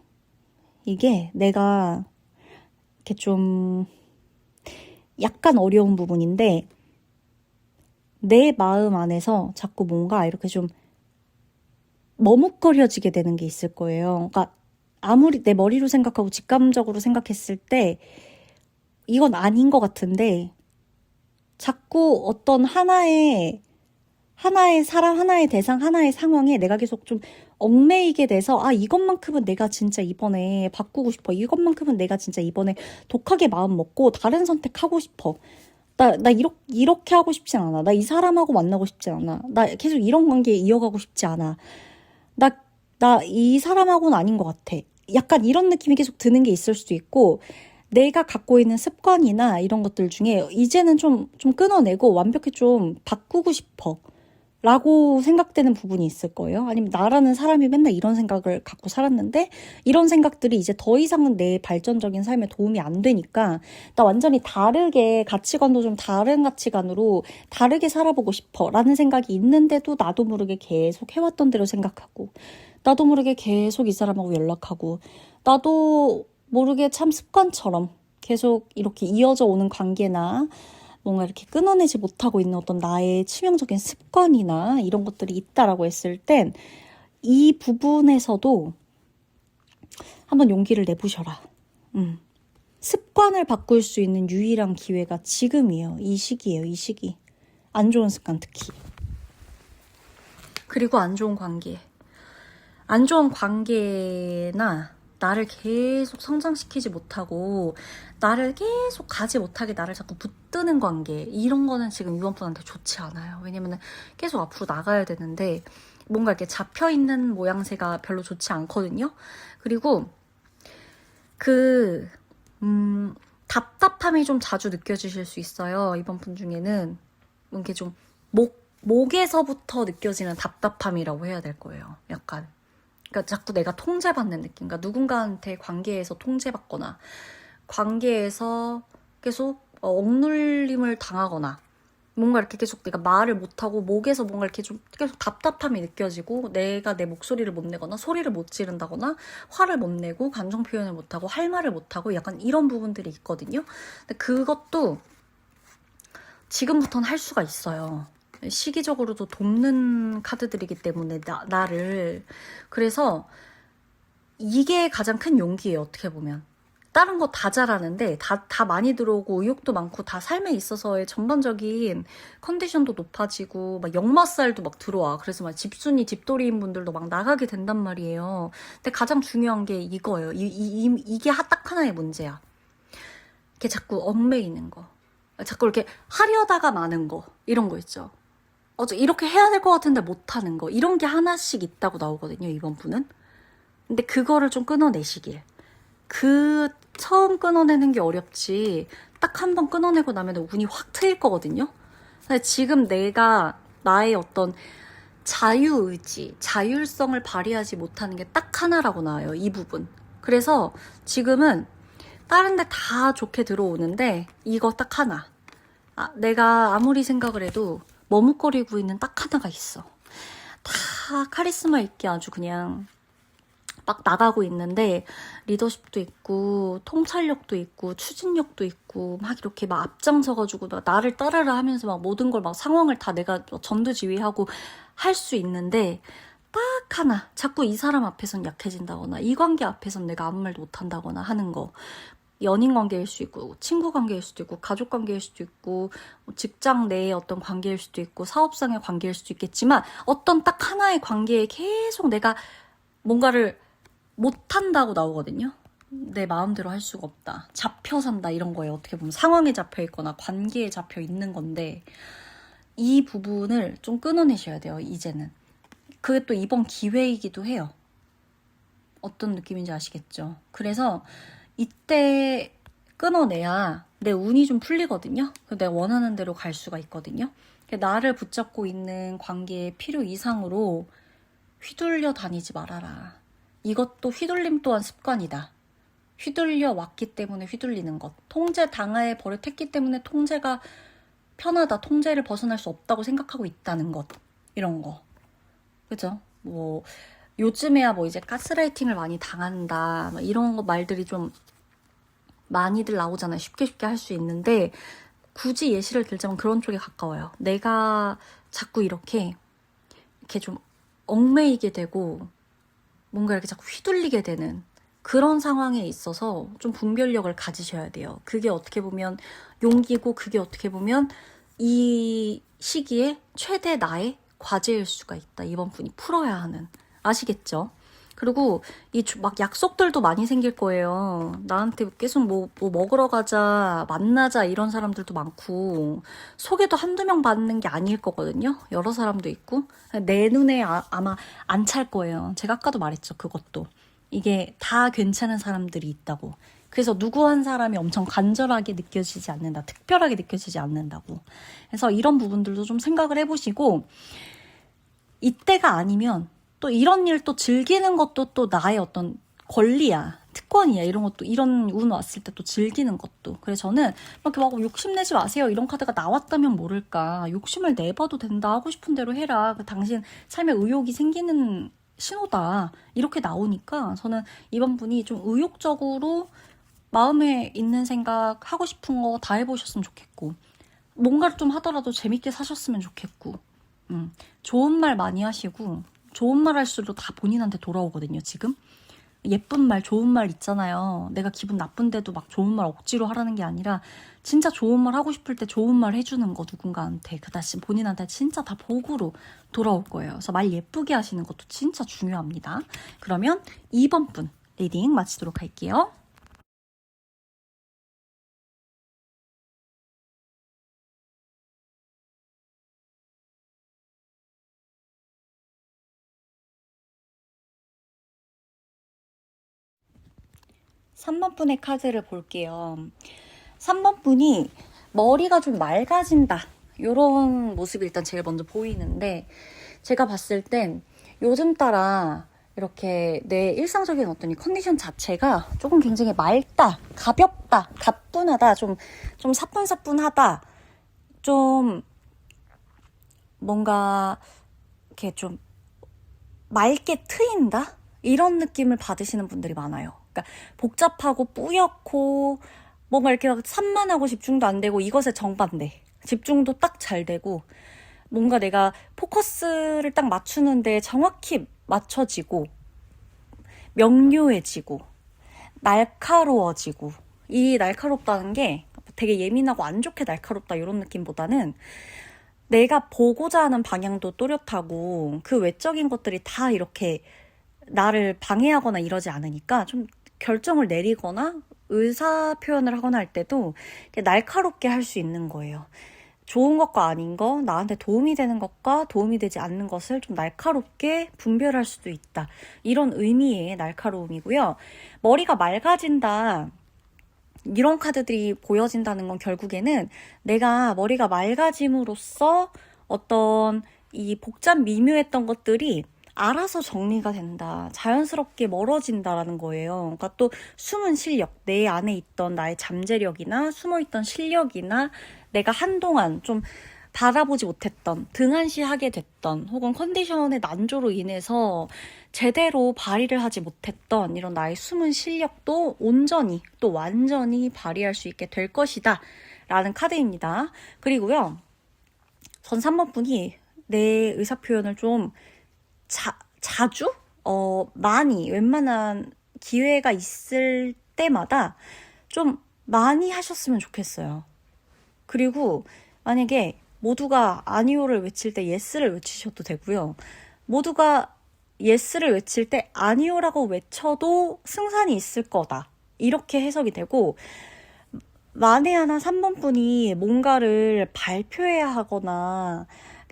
이게 내가 이렇게 좀 약간 어려운 부분인데 내 마음 안에서 자꾸 뭔가 이렇게 좀 머뭇거려지게 되는 게 있을 거예요. 그러니까 아무리 내 머리로 생각하고 직감적으로 생각했을 때 이건 아닌 것 같은데 자꾸 어떤 하나의 사람, 하나의 대상, 하나의 상황에 내가 계속 좀 얽매이게 돼서 이것만큼은 내가 진짜 이번에 바꾸고 싶어. 이것만큼은 내가 진짜 이번에 독하게 마음 먹고 다른 선택하고 싶어. 나 이렇게 하고 싶진 않아. 나 이 사람하고 만나고 싶진 않아. 나 계속 이런 관계 이어가고 싶지 않아. 나 이 사람하고는 아닌 것 같아. 약간 이런 느낌이 계속 드는 게 있을 수도 있고, 내가 갖고 있는 습관이나 이런 것들 중에 이제는 좀 끊어내고 완벽히 좀 바꾸고 싶어. 라고 생각되는 부분이 있을 거예요. 아니면 나라는 사람이 맨날 이런 생각을 갖고 살았는데 이런 생각들이 이제 더 이상은 내 발전적인 삶에 도움이 안 되니까 나 완전히 다르게, 가치관도 좀 다른 가치관으로 다르게 살아보고 싶어 라는 생각이 있는데도 나도 모르게 계속 해왔던 대로 생각하고, 나도 모르게 계속 이 사람하고 연락하고, 나도 모르게 참 습관처럼 계속 이렇게 이어져 오는 관계나 뭔가 이렇게 끊어내지 못하고 있는 어떤 나의 치명적인 습관이나 이런 것들이 있다라고 했을 땐 이 부분에서도 한번 용기를 내보셔라. 습관을 바꿀 수 있는 유일한 기회가 지금이에요. 이 시기예요. 이 시기. 안 좋은 습관 특히. 그리고 안 좋은 관계. 안 좋은 관계나 나를 계속 성장시키지 못하고 나를 계속 가지 못하게 나를 자꾸 붙드는 관계, 이런 거는 지금 이번 분한테 좋지 않아요. 왜냐면 계속 앞으로 나가야 되는데 뭔가 이렇게 잡혀있는 모양새가 별로 좋지 않거든요. 그리고 답답함이 좀 자주 느껴지실 수 있어요. 이번 분 중에는 이렇게 좀 목에서부터 느껴지는 답답함이라고 해야 될 거예요. 약간. 그러니까 자꾸 내가 통제받는 느낌. 그러니까 누군가한테 관계에서 통제받거나 관계에서 계속 억눌림을 당하거나 뭔가 이렇게 계속 내가 말을 못하고 목에서 뭔가 이렇게 좀 계속 답답함이 느껴지고 내가 내 목소리를 못 내거나 소리를 못 지른다거나 화를 못 내고 감정 표현을 못하고 할 말을 못하고 약간 이런 부분들이 있거든요. 근데 그것도 지금부터는 할 수가 있어요. 시기적으로도 돕는 카드들이기 때문에 나를. 그래서 이게 가장 큰 용기예요. 어떻게 보면 다른 거 다 잘하는데 다 많이 들어오고 의욕도 많고 다 삶에 있어서의 전반적인 컨디션도 높아지고 막 역마살도 막 들어와. 그래서 막 집순이 집돌이인 분들도 막 나가게 된단 말이에요. 근데 가장 중요한 게 이거예요. 이게 딱 하나의 문제야. 이렇게 자꾸 얽매이는 거. 자꾸 이렇게 하려다가 마는 거. 이런 거 있죠. 이렇게 해야 될 것 같은데 못하는 거. 이런 게 하나씩 있다고 나오거든요, 이번 분은. 근데 그거를 좀 끊어내시길. 처음 끊어내는 게 어렵지. 딱 한 번 끊어내고 나면 운이 확 트일 거거든요. 근데 지금 내가 나의 어떤 자유의지, 자율성을 발휘하지 못하는 게 딱 하나라고 나와요. 이 부분. 그래서 지금은 다른 데 다 좋게 들어오는데 이거 딱 하나. 내가 아무리 생각을 해도 머뭇거리고 있는 딱 하나가 있어. 다 카리스마 있게 아주 그냥 막 나가고 있는데 리더십도 있고 통찰력도 있고 추진력도 있고 막 이렇게 막 앞장서가지고 막 나를 따르라 하면서 막 모든 걸 막 상황을 다 내가 전두지휘하고 할 수 있는데 딱 하나 자꾸 이 사람 앞에선 약해진다거나 이 관계 앞에선 내가 아무 말도 못한다거나 하는 거. 연인 관계일 수도 있고 친구 관계일 수도 있고 가족 관계일 수도 있고 직장 내의 어떤 관계일 수도 있고 사업상의 관계일 수도 있겠지만 어떤 딱 하나의 관계에 계속 내가 뭔가를 못한다고 나오거든요. 내 마음대로 할 수가 없다. 잡혀 산다 이런 거예요. 어떻게 보면 상황에 잡혀 있거나 관계에 잡혀 있는 건데 이 부분을 좀 끊어내셔야 돼요. 이제는. 그게 또 이번 기회이기도 해요. 어떤 느낌인지 아시겠죠? 그래서 이때 끊어내야 내 운이 좀 풀리거든요. 내가 원하는 대로 갈 수가 있거든요. 나를 붙잡고 있는 관계의 필요 이상으로 휘둘려 다니지 말아라. 이것도 휘둘림 또한 습관이다. 휘둘려 왔기 때문에 휘둘리는 것. 통제 당해 버릇했기 때문에 통제가 편하다. 통제를 벗어날 수 없다고 생각하고 있다는 것. 이런 거. 그죠? 요즘에야 이제 가스라이팅을 많이 당한다. 이런 거 말들이 좀 많이들 나오잖아요. 쉽게 할 수 있는데 굳이 예시를 들자면 그런 쪽에 가까워요. 내가 자꾸 이렇게 좀 얽매이게 되고 뭔가 이렇게 자꾸 휘둘리게 되는 그런 상황에 있어서 좀 분별력을 가지셔야 돼요. 그게 어떻게 보면 용기고 그게 어떻게 보면 이 시기에 최대 나의 과제일 수가 있다. 이번 분이 풀어야 하는. 아시겠죠? 그리고 막 약속들도 많이 생길 거예요. 나한테 계속 뭐 먹으러 가자, 만나자 이런 사람들도 많고 소개도 한두 명 받는 게 아닐 거거든요. 여러 사람도 있고 내 눈에 아마 안 찰 거예요. 제가 아까도 말했죠. 그것도. 이게 다 괜찮은 사람들이 있다고. 그래서 누구 한 사람이 엄청 간절하게 느껴지지 않는다. 특별하게 느껴지지 않는다고. 그래서 이런 부분들도 좀 생각을 해보시고 이때가 아니면 또 이런 일 또 즐기는 것도 또 나의 어떤 권리야. 특권이야. 이런 것도 이런 운 왔을 때 또 즐기는 것도. 그래서 저는 막 욕심내지 마세요. 이런 카드가 나왔다면 모를까. 욕심을 내봐도 된다. 하고 싶은 대로 해라. 당신 삶에 의욕이 생기는 신호다. 이렇게 나오니까 저는 이번 분이 좀 의욕적으로 마음에 있는 생각 하고 싶은 거 다 해보셨으면 좋겠고 뭔가를 좀 하더라도 재밌게 사셨으면 좋겠고 좋은 말 많이 하시고 좋은 말 할수록 다 본인한테 돌아오거든요. 지금 예쁜 말 좋은 말 있잖아요. 내가 기분 나쁜데도 막 좋은 말 억지로 하라는 게 아니라 진짜 좋은 말 하고 싶을 때 좋은 말 해주는 거 누군가한테 그다시 본인한테 진짜 다 복으로 돌아올 거예요. 그래서 말 예쁘게 하시는 것도 진짜 중요합니다. 그러면 2번 분 리딩 마치도록 할게요. (3번) 분의 카드를 볼게요. 3번 분이 머리가 좀 맑아진다. 이런 모습이 일단 제일 먼저 보이는데 제가 봤을 땐 요즘 따라 이렇게 내 일상적인 어떤 이 컨디션 자체가 조금 굉장히 맑다, 가볍다, 가뿐하다, 좀 사뿐사뿐하다, 좀 뭔가 이렇게 좀 맑게 트인다? 이런 느낌을 받으시는 분들이 많아요. 그러니까 복잡하고 뿌옇고 뭔가 이렇게 막 산만하고 집중도 안 되고 이것에 정반대. 집중도 딱 잘 되고 뭔가 내가 포커스를 딱 맞추는데 정확히 맞춰지고 명료해지고 날카로워지고, 이 날카롭다는 게 되게 예민하고 안 좋게 날카롭다 이런 느낌보다는 내가 보고자 하는 방향도 또렷하고 그 외적인 것들이 다 이렇게 나를 방해하거나 이러지 않으니까 좀 결정을 내리거나 의사 표현을 하거나 할 때도 날카롭게 할 수 있는 거예요. 좋은 것과 아닌 거, 나한테 도움이 되는 것과 도움이 되지 않는 것을 좀 날카롭게 분별할 수도 있다. 이런 의미의 날카로움이고요. 머리가 맑아진다. 이런 카드들이 보여진다는 건 결국에는 내가 머리가 맑아짐으로써 어떤 이 복잡 미묘했던 것들이 알아서 정리가 된다. 자연스럽게 멀어진다라는 거예요. 그러니까 또 숨은 실력, 내 안에 있던 나의 잠재력이나 숨어있던 실력이나 내가 한동안 좀 바라보지 못했던, 등한시하게 됐던, 혹은 컨디션의 난조로 인해서 제대로 발휘를 하지 못했던 이런 나의 숨은 실력도 온전히 또 완전히 발휘할 수 있게 될 것이다 라는 카드입니다. 그리고요, 전 3번 분이 내 의사표현을 좀 자주? 많이, 웬만한 기회가 있을 때마다 좀 많이 하셨으면 좋겠어요. 그리고 만약에 모두가 아니오를 외칠 때 예스를 외치셔도 되고요. 모두가 예스를 외칠 때 아니오라고 외쳐도 승산이 있을 거다. 이렇게 해석이 되고, 만에 하나 3번 분이 뭔가를 발표해야 하거나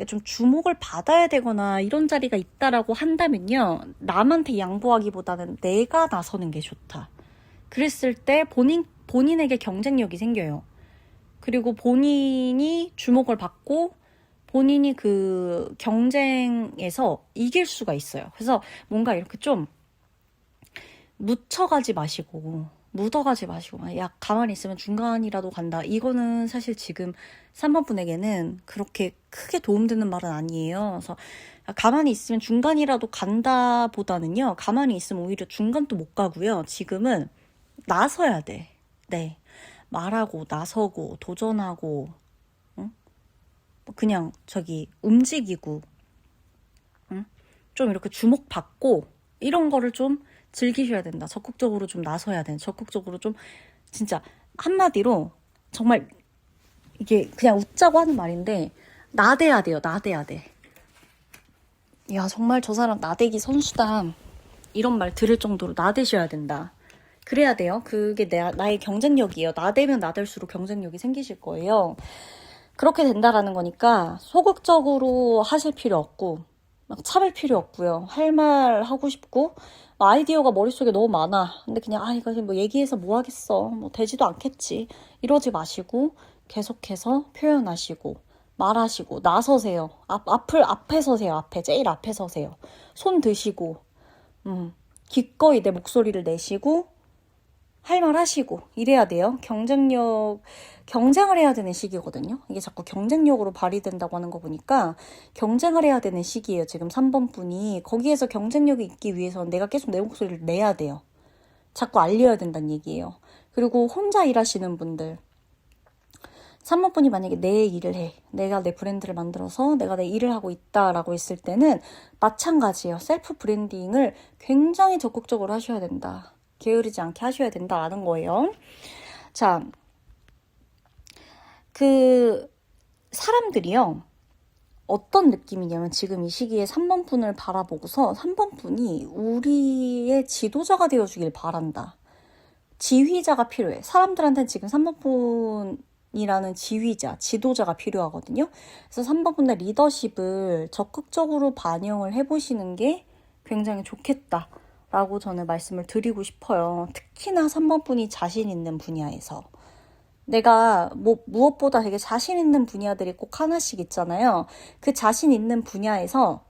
좀 주목을 받아야 되거나 이런 자리가 있다라고 한다면요. 남한테 양보하기보다는 내가 나서는 게 좋다. 그랬을 때 본인에게 경쟁력이 생겨요. 그리고 본인이 주목을 받고 본인이 그 경쟁에서 이길 수가 있어요. 그래서 뭔가 이렇게 좀 묻혀가지 마시고 묻어가지 마시고 야 가만히 있으면 중간이라도 간다. 이거는 사실 지금 3번 분에게는 그렇게 크게 도움되는 말은 아니에요. 그래서 가만히 있으면 중간이라도 간다 보다는요. 가만히 있으면 오히려 중간도 못 가고요. 지금은 나서야 돼. 네. 말하고 나서고 도전하고 응? 그냥 움직이고 응? 좀 이렇게 주목받고 이런 거를 좀 즐기셔야 된다. 적극적으로 좀 나서야 돼. 적극적으로 좀 진짜 한마디로 정말 이게 그냥 웃자고 하는 말인데 나대야 돼요. 나대야 돼. 야 정말 저 사람 나대기 선수다. 이런 말 들을 정도로 나대셔야 된다. 그래야 돼요. 그게 나의 경쟁력이에요. 나대면 나댈수록 경쟁력이 생기실 거예요. 그렇게 된다라는 거니까 소극적으로 하실 필요 없고 막 참을 필요 없고요. 할 말 하고 싶고 아이디어가 머릿속에 너무 많아. 근데 그냥 이거 뭐 얘기해서 뭐 하겠어. 뭐 되지도 않겠지. 이러지 마시고 계속해서 표현하시고 말하시고 나서세요. 앞에 서세요. 제일 앞에 서세요. 손 드시고 기꺼이 내 목소리를 내시고 할 말 하시고 이래야 돼요. 경쟁을 해야 되는 시기거든요. 이게 자꾸 경쟁력으로 발휘된다고 하는 거 보니까 경쟁을 해야 되는 시기예요. 지금 3번 분이. 거기에서 경쟁력이 있기 위해서는 내가 계속 내 목소리를 내야 돼요. 자꾸 알려야 된다는 얘기예요. 그리고 혼자 일하시는 분들 3번 분이 만약에 내 일을 해. 내가 내 브랜드를 만들어서 내가 내 일을 하고 있다라고 했을 때는 마찬가지예요. 셀프 브랜딩을 굉장히 적극적으로 하셔야 된다. 게으르지 않게 하셔야 된다라는 거예요. 자, 사람들이요. 어떤 느낌이냐면 지금 이 시기에 3번 분을 바라보고서 3번 분이 우리의 지도자가 되어주길 바란다. 지휘자가 필요해. 사람들한테는 지금 3번 분이라는 지도자가 필요하거든요. 그래서 3번 분의 리더십을 적극적으로 반영을 해보시는 게 굉장히 좋겠다. 라고 저는 말씀을 드리고 싶어요. 특히나 3번 분이 자신 있는 분야에서. 내가 무엇보다 되게 자신 있는 분야들이 꼭 하나씩 있잖아요. 그 자신 있는 분야에서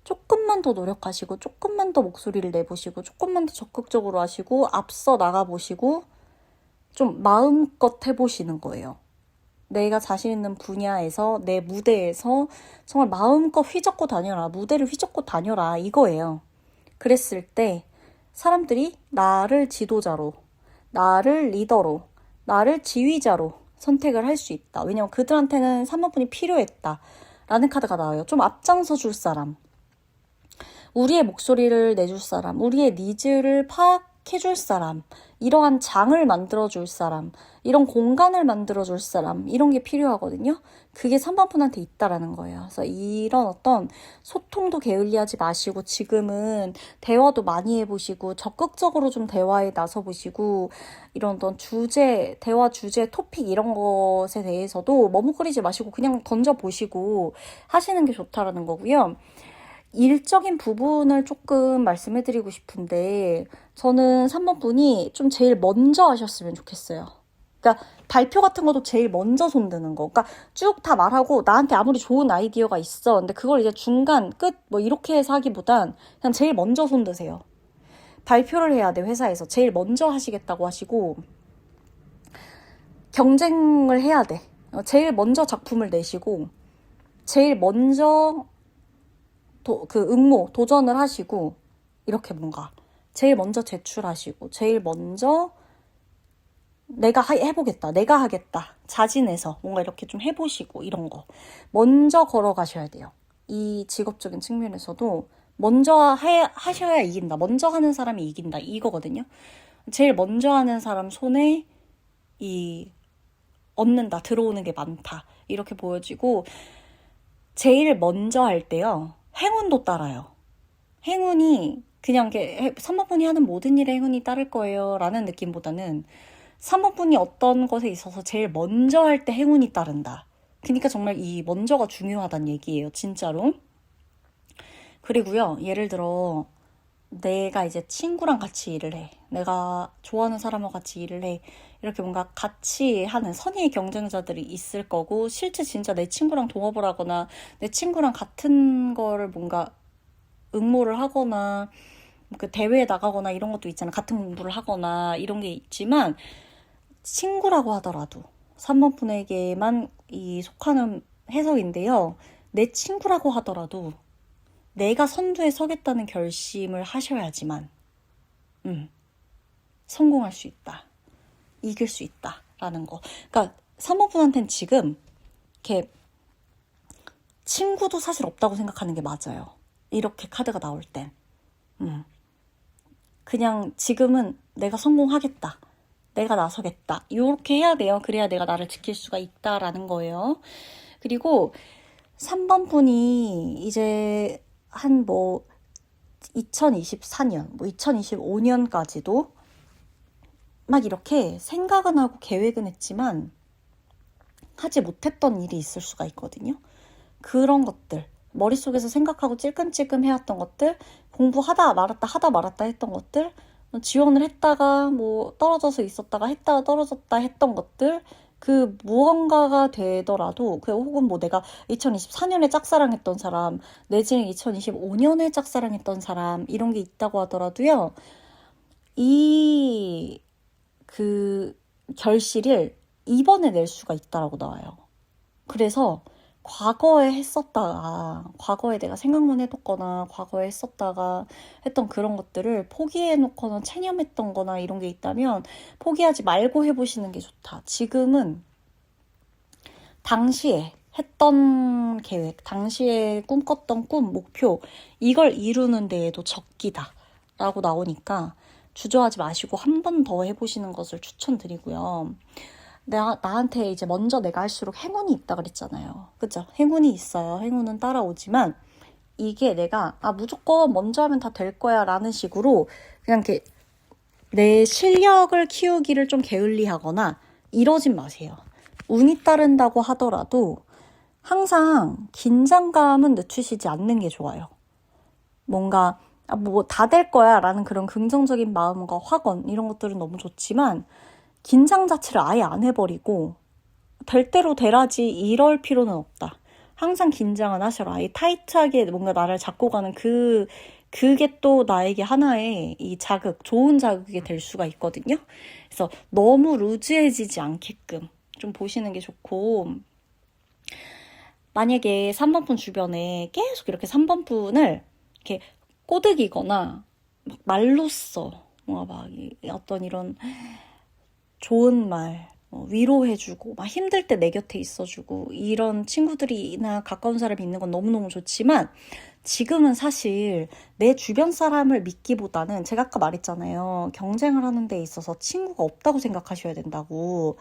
조금만 더 노력하시고 조금만 더 목소리를 내보시고 조금만 더 적극적으로 하시고 앞서 나가보시고 좀 마음껏 해보시는 거예요. 내가 자신 있는 분야에서 내 무대에서 정말 마음껏 휘젓고 다녀라. 무대를 휘젓고 다녀라. 이거예요. 그랬을 때 사람들이 나를 지도자로, 나를 리더로, 나를 지휘자로 선택을 할 수 있다. 왜냐면 그들한테는 3번 분이 필요했다. 라는 카드가 나와요. 좀 앞장서 줄 사람. 우리의 목소리를 내줄 사람. 우리의 니즈를 해줄 사람, 이러한 장을 만들어줄 사람, 이런 공간을 만들어줄 사람, 이런 게 필요하거든요. 그게 3번 분한테 있다라는 거예요. 그래서 이런 어떤 소통도 게을리하지 마시고 지금은 대화도 많이 해보시고 적극적으로 좀 대화에 나서보시고 이런 어떤 주제, 대화 주제, 토픽 이런 것에 대해서도 머뭇거리지 마시고 그냥 던져보시고 하시는 게 좋다라는 거고요. 일적인 부분을 조금 말씀해드리고 싶은데 저는 3번 분이 좀 제일 먼저 하셨으면 좋겠어요. 그러니까 발표 같은 것도 제일 먼저 손드는 거. 그러니까 쭉 다 말하고 나한테 아무리 좋은 아이디어가 있어. 근데 그걸 이제 중간, 끝 뭐 이렇게 해서 하기보단 그냥 제일 먼저 손드세요. 발표를 해야 돼, 회사에서. 제일 먼저 하시겠다고 하시고 경쟁을 해야 돼. 제일 먼저 작품을 내시고 제일 먼저 도전을 하시고 이렇게 뭔가 제일 먼저 제출하시고 제일 먼저 내가 해보겠다, 내가 하겠다 자진해서 뭔가 이렇게 좀 해보시고 이런 거 먼저 걸어가셔야 돼요. 이 직업적인 측면에서도 먼저 하셔야 이긴다, 먼저 하는 사람이 이긴다 이거거든요. 제일 먼저 하는 사람 손에 얻는다, 들어오는 게 많다 이렇게 보여지고 제일 먼저 할 때요 행운도 따라요. 행운이 그냥 3번 분이 하는 모든 일에 행운이 따를 거예요 라는 느낌보다는 3번 분이 어떤 것에 있어서 제일 먼저 할 때 행운이 따른다. 그러니까 정말 이 먼저가 중요하다는 얘기예요, 진짜로. 그리고요, 예를 들어 내가 이제 친구랑 같이 일을 해. 내가 좋아하는 사람과 같이 일을 해. 이렇게 뭔가 같이 하는 선의의 경쟁자들이 있을 거고 실제 진짜 내 친구랑 동업을 하거나 내 친구랑 같은 거를 뭔가 응모를 하거나 그 대회에 나가거나 이런 것도 있잖아. 같은 공부를 하거나 이런 게 있지만 친구라고 하더라도 3번 분에게만 속하는 해석인데요. 내 친구라고 하더라도 내가 선두에 서겠다는 결심을 하셔야지만 성공할 수 있다. 이길 수 있다라는 거. 그러니까 3번 분한테는 지금 이렇게 친구도 사실 없다고 생각하는 게 맞아요. 이렇게 카드가 나올 땐. 그냥 지금은 내가 성공하겠다. 내가 나서겠다. 이렇게 해야 돼요. 그래야 내가 나를 지킬 수가 있다라는 거예요. 그리고 3번 분이 이제 한 2024년, 2025년까지도 막 이렇게 생각은 하고 계획은 했지만 하지 못했던 일이 있을 수가 있거든요. 그런 것들, 머릿속에서 생각하고 찔끔찔끔 해왔던 것들, 공부하다 말았다 했던 것들, 지원을 했다가 떨어져서 있었다가 했다가 떨어졌다 했던 것들, 그 무언가가 되더라도 혹은 내가 2024년에 짝사랑했던 사람 내지는 2025년에 짝사랑했던 사람 이런 게 있다고 하더라도요. 그 결실을 이번에 낼 수가 있다라고 나와요. 그래서 과거에 내가 생각만 해뒀거나 과거에 했었다가 했던 그런 것들을 포기해놓거나 체념했던 거나 이런 게 있다면 포기하지 말고 해보시는 게 좋다. 지금은 당시에 했던 계획, 당시에 꿈꿨던 꿈, 목표 이걸 이루는 데에도 적기다 라고 나오니까 주저하지 마시고 한 번 더 해보시는 것을 추천드리고요. 나한테 이제 먼저 내가 할수록 행운이 있다 그랬잖아요. 그죠? 행운이 있어요. 행운은 따라오지만 이게 내가 무조건 먼저 하면 다 될 거야 라는 식으로 그냥 이렇게 내 실력을 키우기를 좀 게을리하거나 이러진 마세요. 운이 따른다고 하더라도 항상 긴장감은 늦추시지 않는 게 좋아요. 뭔가 다 될 거야 라는 그런 긍정적인 마음과 확언 이런 것들은 너무 좋지만 긴장 자체를 아예 안 해버리고 될 대로 되라지 이럴 필요는 없다. 항상 긴장은 하셔라. 아예 타이트하게 뭔가 나를 잡고 가는 그게 또 나에게 하나의 이 좋은 자극이 될 수가 있거든요. 그래서 너무 루즈해지지 않게끔 좀 보시는 게 좋고 만약에 3번 분 주변에 계속 이렇게 3번 분을 이렇게 꼬드기거나 막 말로써 뭔가 막 어떤 이런 좋은 말, 위로해주고 막 힘들 때 내 곁에 있어주고 이런 친구들이나 가까운 사람이 있는 건 너무너무 좋지만 지금은 사실 내 주변 사람을 믿기보다는 제가 아까 말했잖아요. 경쟁을 하는 데 있어서 친구가 없다고 생각하셔야 된다고.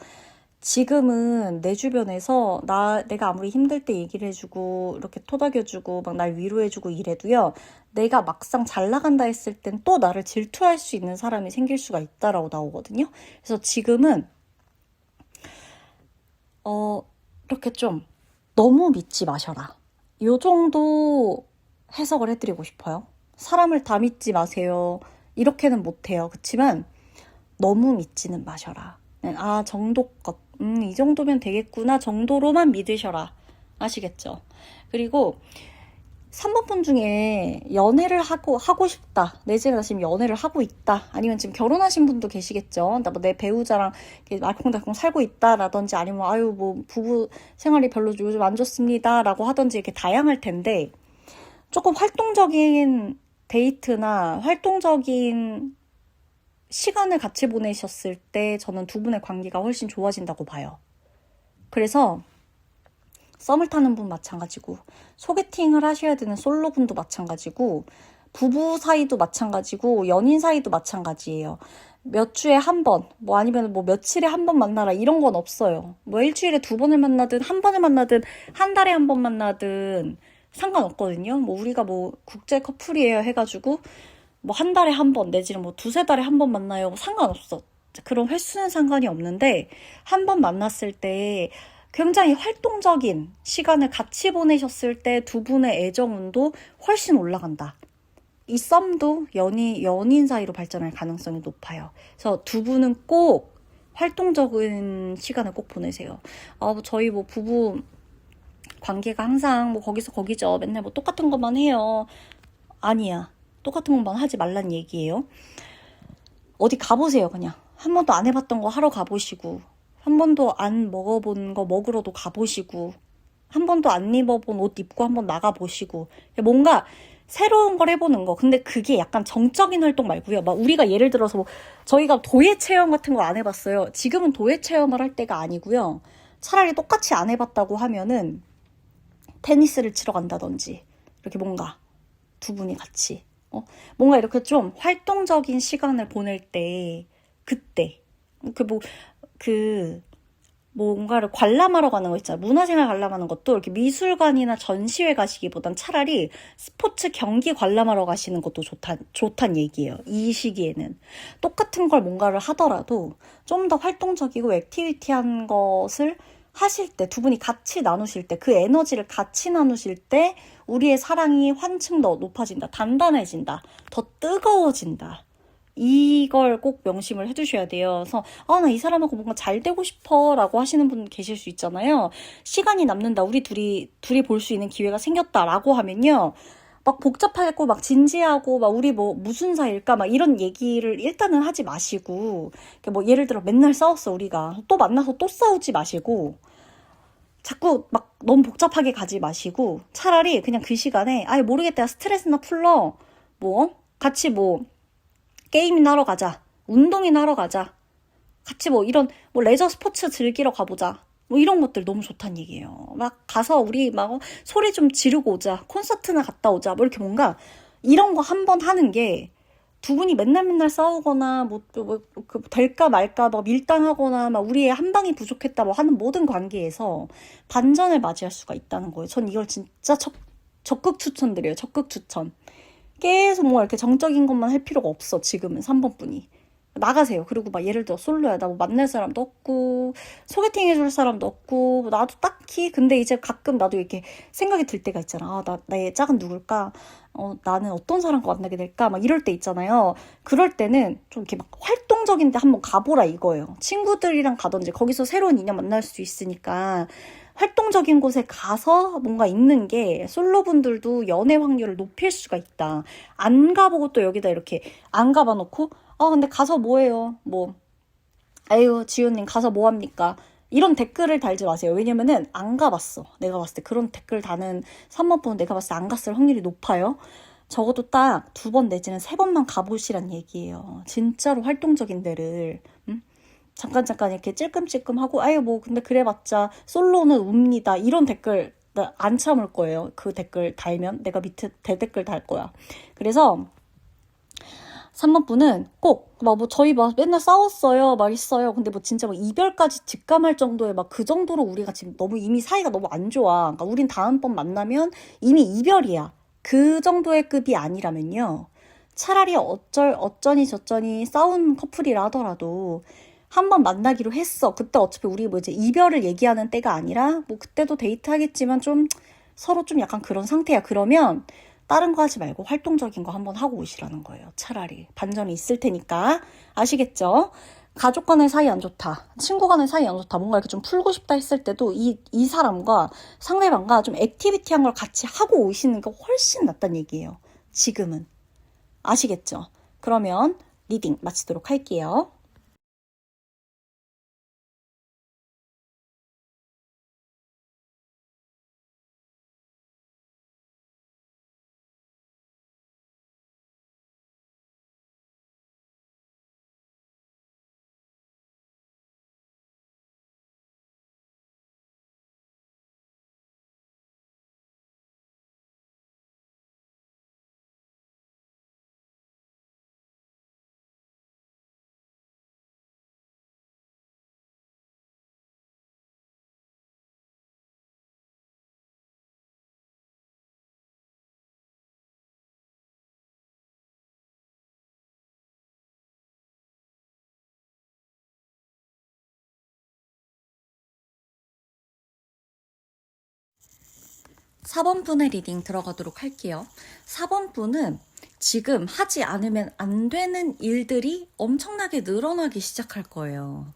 지금은 내 주변에서 내가 아무리 힘들 때 얘기를 해주고 이렇게 토닥여주고 막 날 위로해주고 이래도요. 내가 막상 잘 나간다 했을 땐 또 나를 질투할 수 있는 사람이 생길 수가 있다라고 나오거든요. 그래서 지금은 이렇게 좀 너무 믿지 마셔라. 요 정도 해석을 해드리고 싶어요. 사람을 다 믿지 마세요. 이렇게는 못해요. 그치만 너무 믿지는 마셔라. 정도껏 이 정도면 되겠구나 정도로만 믿으셔라. 아시겠죠? 그리고 3번 분 중에 연애를 하고 싶다. 내지는 지금 연애를 하고 있다. 아니면 지금 결혼하신 분도 계시겠죠. 내 배우자랑 알콩달콩 살고 있다라든지 아니면 뭐 부부 생활이 별로 요즘 안 좋습니다라고 하든지 이렇게 다양할 텐데 조금 활동적인 데이트나 활동적인 시간을 같이 보내셨을 때 저는 두 분의 관계가 훨씬 좋아진다고 봐요. 그래서 썸을 타는 분 마찬가지고 소개팅을 하셔야 되는 솔로분도 마찬가지고 부부 사이도 마찬가지고 연인 사이도 마찬가지예요. 몇 주에 한 번, 아니면 며칠에 한 번 만나라 이런 건 없어요. 일주일에 2번을 만나든 한 번을 만나든 한 달에 한 번 만나든 상관없거든요. 우리가 국제 커플이에요 해가지고 한 달에 한 번 내지는 두세 달에 한 번 만나요. 상관없어. 그런 횟수는 상관이 없는데 한 번 만났을 때 굉장히 활동적인 시간을 같이 보내셨을 때 두 분의 애정운도 훨씬 올라간다. 이 썸도 연인 사이로 발전할 가능성이 높아요. 그래서 두 분은 꼭 활동적인 시간을 꼭 보내세요. 저희 부부 관계가 항상 거기서 거기죠. 맨날 똑같은 것만 해요. 아니야. 똑같은 것만 하지 말란 얘기예요. 어디 가보세요. 그냥 한 번도 안 해봤던 거 하러 가보시고 한 번도 안 먹어본 거 먹으러도 가보시고 한 번도 안 입어본 옷 입고 한번 나가보시고 뭔가 새로운 걸 해보는 거. 근데 그게 약간 정적인 활동 말고요. 우리가 예를 들어서 저희가 도예 체험 같은 거 안 해봤어요. 지금은 도예 체험을 할 때가 아니고요. 차라리 똑같이 안 해봤다고 하면은 테니스를 치러 간다든지 이렇게 뭔가 두 분이 같이 뭔가 이렇게 좀 활동적인 시간을 보낼 때 그때 뭔가를 관람하러 가는 거 있잖아요. 문화생활 관람하는 것도 이렇게 미술관이나 전시회 가시기보단 차라리 스포츠 경기 관람하러 가시는 것도 좋단 얘기예요. 이 시기에는. 똑같은 걸 뭔가를 하더라도 좀 더 활동적이고 액티비티한 것을 하실 때, 두 분이 같이 나누실 때, 그 에너지를 같이 나누실 때 우리의 사랑이 한층 더 높아진다. 단단해진다. 더 뜨거워진다. 이걸 꼭 명심을 해두셔야 돼요. 그래서 나 이 사람하고 뭔가 잘 되고 싶어 라고 하시는 분 계실 수 있잖아요. 시간이 남는다. 우리 둘이 볼 수 있는 기회가 생겼다 라고 하면요. 복잡하고 진지하고 우리 무슨 사이일까 이런 얘기를 일단은 하지 마시고 예를 들어 맨날 싸웠어 우리가 또 만나서 또 싸우지 마시고 자꾸 너무 복잡하게 가지 마시고 차라리 그냥 그 시간에 모르겠다 스트레스나 풀러 같이 게임이나 하러 가자. 운동이나 하러 가자. 같이 이런 레저 스포츠 즐기러 가보자. 이런 것들 너무 좋다는 얘기예요. 가서 우리 소리 좀 지르고 오자. 콘서트나 갔다 오자. 이렇게 뭔가 이런 거 한 번 하는 게 두 분이 맨날 싸우거나 될까 말까 밀당하거나 우리의 한 방이 부족했다 하는 모든 관계에서 반전을 맞이할 수가 있다는 거예요. 전 이걸 진짜 적극 추천드려요. 적극 추천. 계속 이렇게 정적인 것만 할 필요가 없어. 지금은 3번 분이. 나가세요. 그리고 예를 들어 솔로야. 나 만날 사람도 없고 소개팅 해줄 사람도 없고 나도 딱히 근데 이제 가끔 나도 이렇게 생각이 들 때가 있잖아. 나의 짝은 누굴까? 나는 어떤 사람과 만나게 될까? 이럴 때 있잖아요. 그럴 때는 좀 이렇게 활동적인 데 한번 가보라 이거예요. 친구들이랑 가든지 거기서 새로운 인연 만날 수 있으니까 활동적인 곳에 가서 뭔가 있는 게 솔로분들도 연애 확률을 높일 수가 있다. 안 가보고 또 여기다 이렇게 안 가봐 놓고 근데 가서 뭐해요? 아유 지훈님 가서 뭐합니까? 이런 댓글을 달지 마세요. 왜냐면은 안 가봤어. 내가 봤을 때 그런 댓글 다는 3번 분은 내가 봤을 때 안 갔을 확률이 높아요. 적어도 딱 2번 내지는 3번만 가보시란 얘기예요. 진짜로 활동적인 데를. 잠깐 이렇게 찔끔찔끔하고 아유 뭐 근데 그래봤자 솔로는 웁니다. 이런 댓글 나 안 참을 거예요. 그 댓글 달면 내가 밑에 대댓글 달 거야. 그래서 3번 분은 꼭 막 뭐 저희 막 맨날 싸웠어요 막 있어요. 근데 뭐 진짜 막 이별까지 직감할 정도의 막 그 정도로 우리가 지금 너무 이미 사이가 너무 안 좋아. 그러니까 우린 다음번 만나면 이미 이별이야. 그 정도의 급이 아니라면요. 차라리 어쩌니 저쩌니 싸운 커플이라 하더라도 한 번 만나기로 했어. 그때 어차피 우리 뭐 이제 이별을 얘기하는 때가 아니라 뭐 그때도 데이트하겠지만 좀 서로 좀 약간 그런 상태야. 그러면 다른 거 하지 말고 활동적인 거 한번 하고 오시라는 거예요. 차라리. 반전이 있을 테니까. 아시겠죠? 가족 간의 사이 안 좋다. 친구 간의 사이 안 좋다. 뭔가 이렇게 좀 풀고 싶다 했을 때도 이 사람과 상대방과 좀 액티비티한 걸 같이 하고 오시는 게 훨씬 낫다는 얘기예요. 지금은. 아시겠죠? 그러면 리딩 마치도록 할게요. 4번 분의 리딩 들어가도록 할게요. 4번 분은 지금 하지 않으면 안 되는 일들이 엄청나게 늘어나기 시작할 거예요.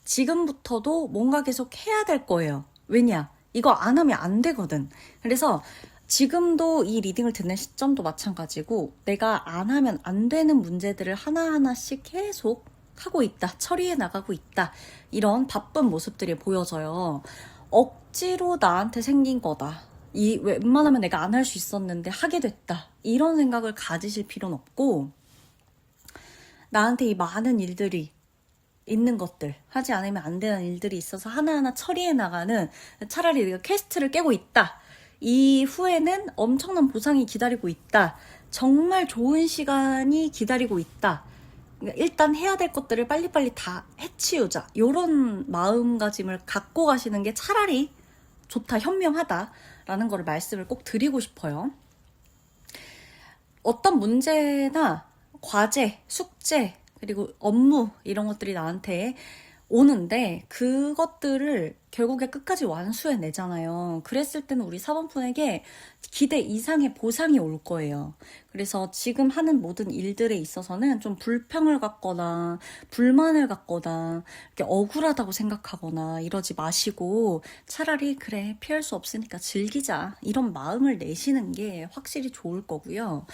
지금부터도 뭔가 계속 해야 될 거예요. 왜냐? 이거 안 하면 안 되거든. 그래서 지금도 이 리딩을 듣는 시점도 마찬가지고 내가 안 하면 안 되는 문제들을 하나하나씩 계속 하고 있다. 처리해 나가고 있다. 이런 바쁜 모습들이 보여져요. 억지로 나한테 생긴 거다. 웬만하면 내가 안 할 수 있었는데 하게 됐다. 이런 생각을 가지실 필요는 없고, 나한테 이 많은 일들이 있는 것들, 하지 않으면 안 되는 일들이 있어서 하나하나 처리해 나가는, 차라리 내가 퀘스트를 깨고 있다. 이후에는 엄청난 보상이 기다리고 있다. 정말 좋은 시간이 기다리고 있다. 그러니까 일단 해야 될 것들을 빨리빨리 다 해치우자. 이런 마음가짐을 갖고 가시는 게 차라리 좋다, 현명하다라는 거를 말씀을 꼭 드리고 싶어요. 어떤 문제나 과제, 숙제, 그리고 업무 이런 것들이 나한테 오는데 그것들을 결국에 끝까지 완수해내잖아요. 그랬을 때는 우리 사번분에게 기대 이상의 보상이 올 거예요. 그래서 지금 하는 모든 일들에 있어서는 좀 불평을 갖거나 불만을 갖거나 이렇게 억울하다고 생각하거나 이러지 마시고 차라리 그래 피할 수 없으니까 즐기자 이런 마음을 내시는 게 확실히 좋을 거고요.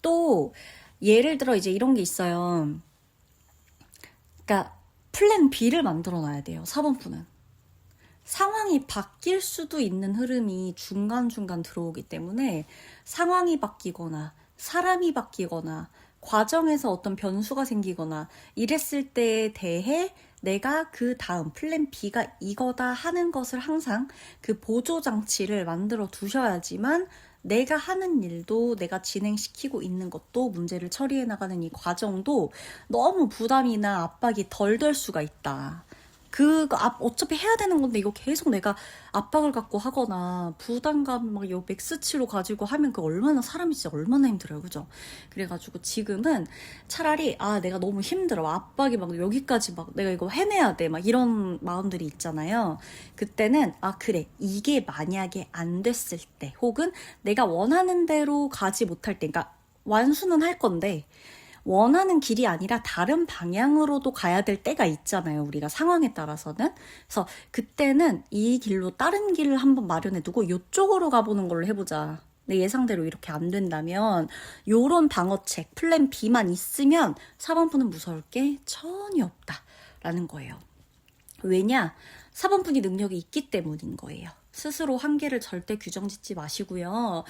또 예를 들어 이제 이런 게 있어요. 그러니까 플랜 B를 만들어 놔야 돼요. 4번 분은. 상황이 바뀔 수도 있는 흐름이 중간중간 들어오기 때문에 상황이 바뀌거나 사람이 바뀌거나 과정에서 어떤 변수가 생기거나 이랬을 때에 대해 내가 그 다음 플랜 B가 이거다 하는 것을 항상 그 보조장치를 만들어 두셔야지만 내가 하는 일도 내가 진행시키고 있는 것도 문제를 처리해 나가는 이 과정도 너무 부담이나 압박이 덜 될 수가 있다. 어차피 해야 되는 건데 이거 계속 내가 압박을 갖고 하거나 부담감 막 요 맥스치로 가지고 하면 그 얼마나 사람이 진짜 얼마나 힘들어요. 그죠? 그래가지고 지금은 차라리 내가 너무 힘들어. 압박이 막 여기까지 막 내가 이거 해내야 돼. 막 이런 마음들이 있잖아요. 그때는 그래. 이게 만약에 안 됐을 때 혹은 내가 원하는 대로 가지 못할 때 그러니까 완수는 할 건데 원하는 길이 아니라 다른 방향으로도 가야 될 때가 있잖아요. 우리가 상황에 따라서는. 그래서 그때는 이 길로 다른 길을 한번 마련해 두고 이쪽으로 가보는 걸로 해보자. 내 예상대로 이렇게 안 된다면 요런 방어책, 플랜 B만 있으면 4번분은 무서울 게 전혀 없다라는 거예요. 왜냐? 4번분이 능력이 있기 때문인 거예요. 스스로 한계를 절대 규정 짓지 마시고요.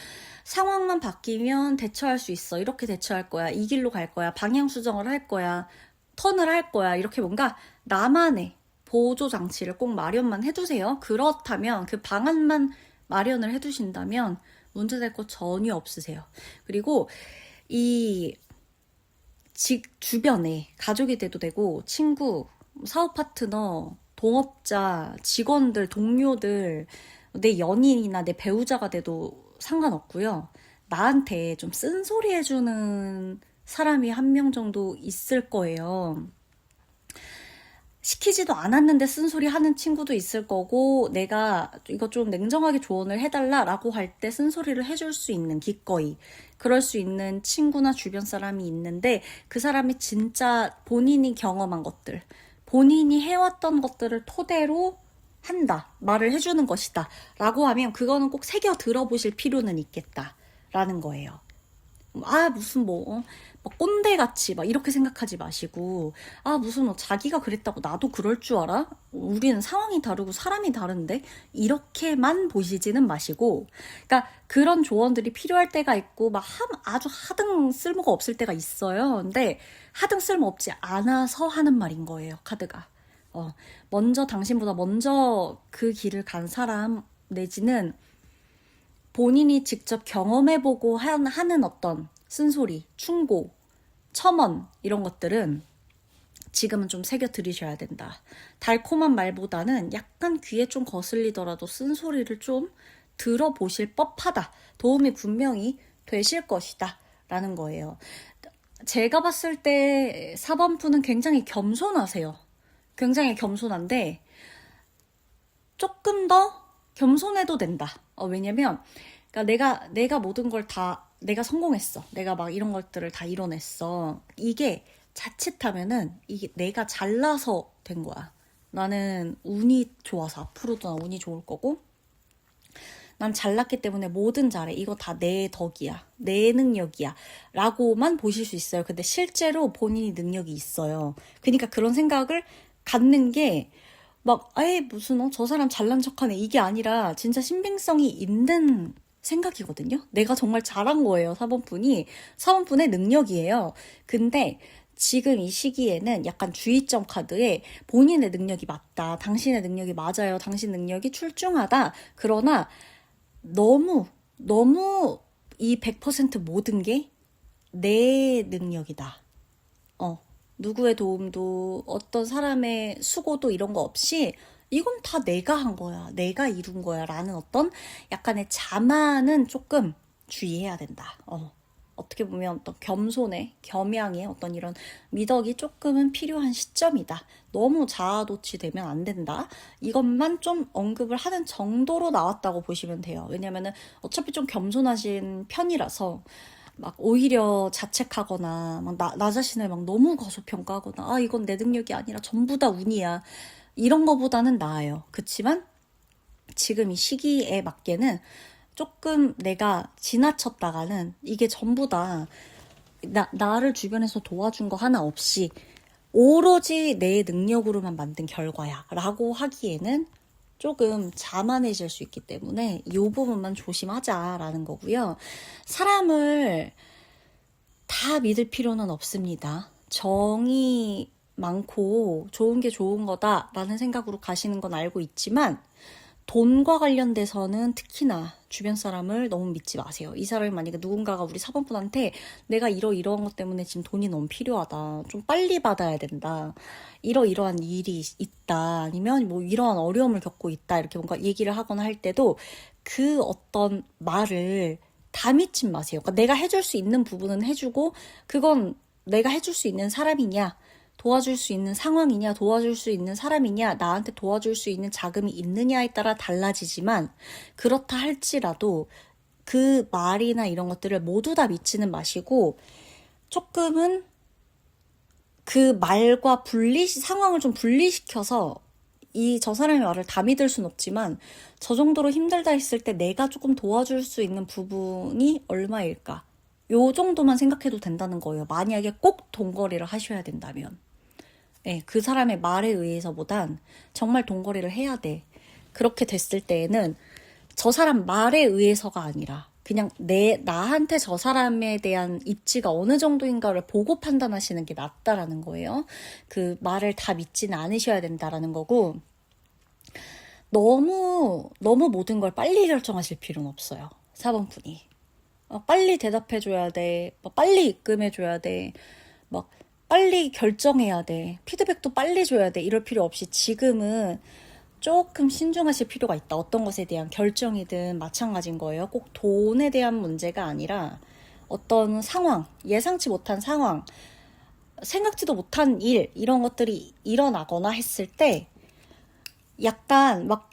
상황만 바뀌면 대처할 수 있어. 이렇게 대처할 거야. 이 길로 갈 거야. 방향 수정을 할 거야. 턴을 할 거야. 이렇게 뭔가 나만의 보조 장치를 꼭 마련만 해두세요. 그렇다면 그 방안만 마련을 해두신다면 문제될 거 전혀 없으세요. 그리고 이 주변에 가족이 돼도 되고 친구, 사업 파트너, 동업자, 직원들, 동료들, 내 연인이나 내 배우자가 돼도 상관없고요. 나한테 좀 쓴소리 해주는 사람이 한 명 정도 있을 거예요. 시키지도 않았는데 쓴소리 하는 친구도 있을 거고, 내가 이거 좀 냉정하게 조언을 해달라라고 할 때 쓴소리를 해줄 수 있는, 기꺼이 그럴 수 있는 친구나 주변 사람이 있는데, 그 사람이 진짜 본인이 경험한 것들, 본인이 해왔던 것들을 토대로 한다, 말을 해주는 것이다 라고 하면 그거는 꼭 새겨 들어보실 필요는 있겠다 라는 거예요. 무슨 막 꼰대같이 막 이렇게 생각하지 마시고, 무슨 자기가 그랬다고 나도 그럴 줄 알아? 우리는 상황이 다르고 사람이 다른데? 이렇게만 보시지는 마시고, 그러니까 그런 조언들이 필요할 때가 있고, 막 아주 하등 쓸모가 없을 때가 있어요. 근데 하등 쓸모 없지 않아서 하는 말인 거예요, 카드가. 당신보다 먼저 그 길을 간 사람, 내지는 본인이 직접 경험해보고 하는 어떤 쓴소리, 충고, 첨언 이런 것들은 지금은 좀 새겨 들으셔야 된다. 달콤한 말보다는 약간 귀에 좀 거슬리더라도 쓴소리를 좀 들어보실 법하다. 도움이 분명히 되실 것이다. 라는 거예요. 제가 봤을 때 4번 분은 굉장히 겸손하세요. 굉장히 겸손한데 조금 더 겸손해도 된다. 왜냐면 그러니까 내가 모든 걸 다 내가 성공했어. 내가 막 이런 것들을 다 이뤄냈어. 이게 자칫하면은 이게 내가 잘나서 된 거야. 나는 운이 좋아서 앞으로도 나 운이 좋을 거고, 난 잘났기 때문에 뭐든 잘해. 이거 다 내 덕이야. 내 능력이야. 라고만 보실 수 있어요. 근데 실제로 본인이 능력이 있어요. 그러니까 그런 생각을 갖는 게 무슨 저 사람 잘난 척하네 이게 아니라 진짜 신빙성이 있는 생각이거든요. 내가 정말 잘한 거예요. 4번 분이 4번 분의 능력이에요. 근데 지금 이 시기에는 약간 주의점 카드에 본인의 능력이 맞다, 당신의 능력이 맞아요, 당신 능력이 출중하다. 그러나 너무 이 100% 모든 게 내 능력이다. 누구의 도움도 어떤 사람의 수고도 이런 거 없이 이건 다 내가 한 거야. 내가 이룬 거야. 라는 어떤 약간의 자만은 조금 주의해야 된다. 어떻게 보면 어떤 겸손의, 겸양의 어떤 이런 미덕이 조금은 필요한 시점이다. 너무 자아도취 되면 안 된다. 이것만 좀 언급을 하는 정도로 나왔다고 보시면 돼요. 왜냐면은 어차피 좀 겸손하신 편이라서 막 오히려 자책하거나 나 자신을 막 너무 과소평가하거나 이건 내 능력이 아니라 전부 다 운이야. 이런 거보다는 나아요. 그치만 지금 이 시기에 맞게는 조금 내가 지나쳤다가는 이게 전부 다 나를 주변에서 도와준 거 하나 없이 오로지 내 능력으로만 만든 결과야 라고 하기에는 조금 자만해질 수 있기 때문에 이 부분만 조심하자라는 거고요. 사람을 다 믿을 필요는 없습니다. 정이 많고 좋은 게 좋은 거다라는 생각으로 가시는 건 알고 있지만 돈과 관련돼서는 특히나 주변 사람을 너무 믿지 마세요. 이 사람이 만약에 누군가가 우리 사범분한테 내가 이러한 것 때문에 지금 돈이 너무 필요하다. 좀 빨리 받아야 된다. 이러한 일이 있다. 아니면 이러한 어려움을 겪고 있다. 이렇게 뭔가 얘기를 하거나 할 때도 그 어떤 말을 다 믿지 마세요. 그러니까 내가 해줄 수 있는 부분은 해주고 그건 내가 해줄 수 있는 사람이냐, 도와줄 수 있는 상황이냐, 도와줄 수 있는 사람이냐, 나한테 도와줄 수 있는 자금이 있느냐에 따라 달라지지만 그렇다 할지라도 그 말이나 이런 것들을 모두 다 믿지는 마시고 조금은 그 말과 상황을 좀 분리시켜서 저 사람의 말을 다 믿을 순 없지만 저 정도로 힘들다 했을 때 내가 조금 도와줄 수 있는 부분이 얼마일까? 요 정도만 생각해도 된다는 거예요. 만약에 꼭 돈거래를 하셔야 된다면. 네, 그 사람의 말에 의해서보단 정말 돈거래를 해야 돼. 그렇게 됐을 때에는 저 사람 말에 의해서가 아니라 그냥 나한테 저 사람에 대한 입지가 어느 정도인가를 보고 판단하시는 게 낫다라는 거예요. 그 말을 다 믿지는 않으셔야 된다라는 거고, 너무 모든 걸 빨리 결정하실 필요는 없어요. 4번 분이. 빨리 대답해줘야 돼. 빨리 입금해줘야 돼. 막 빨리 결정해야 돼. 피드백도 빨리 줘야 돼. 이럴 필요 없이 지금은 조금 신중하실 필요가 있다. 어떤 것에 대한 결정이든 마찬가지인 거예요. 꼭 돈에 대한 문제가 아니라 어떤 상황, 예상치 못한 상황, 생각지도 못한 일, 이런 것들이 일어나거나 했을 때 약간 막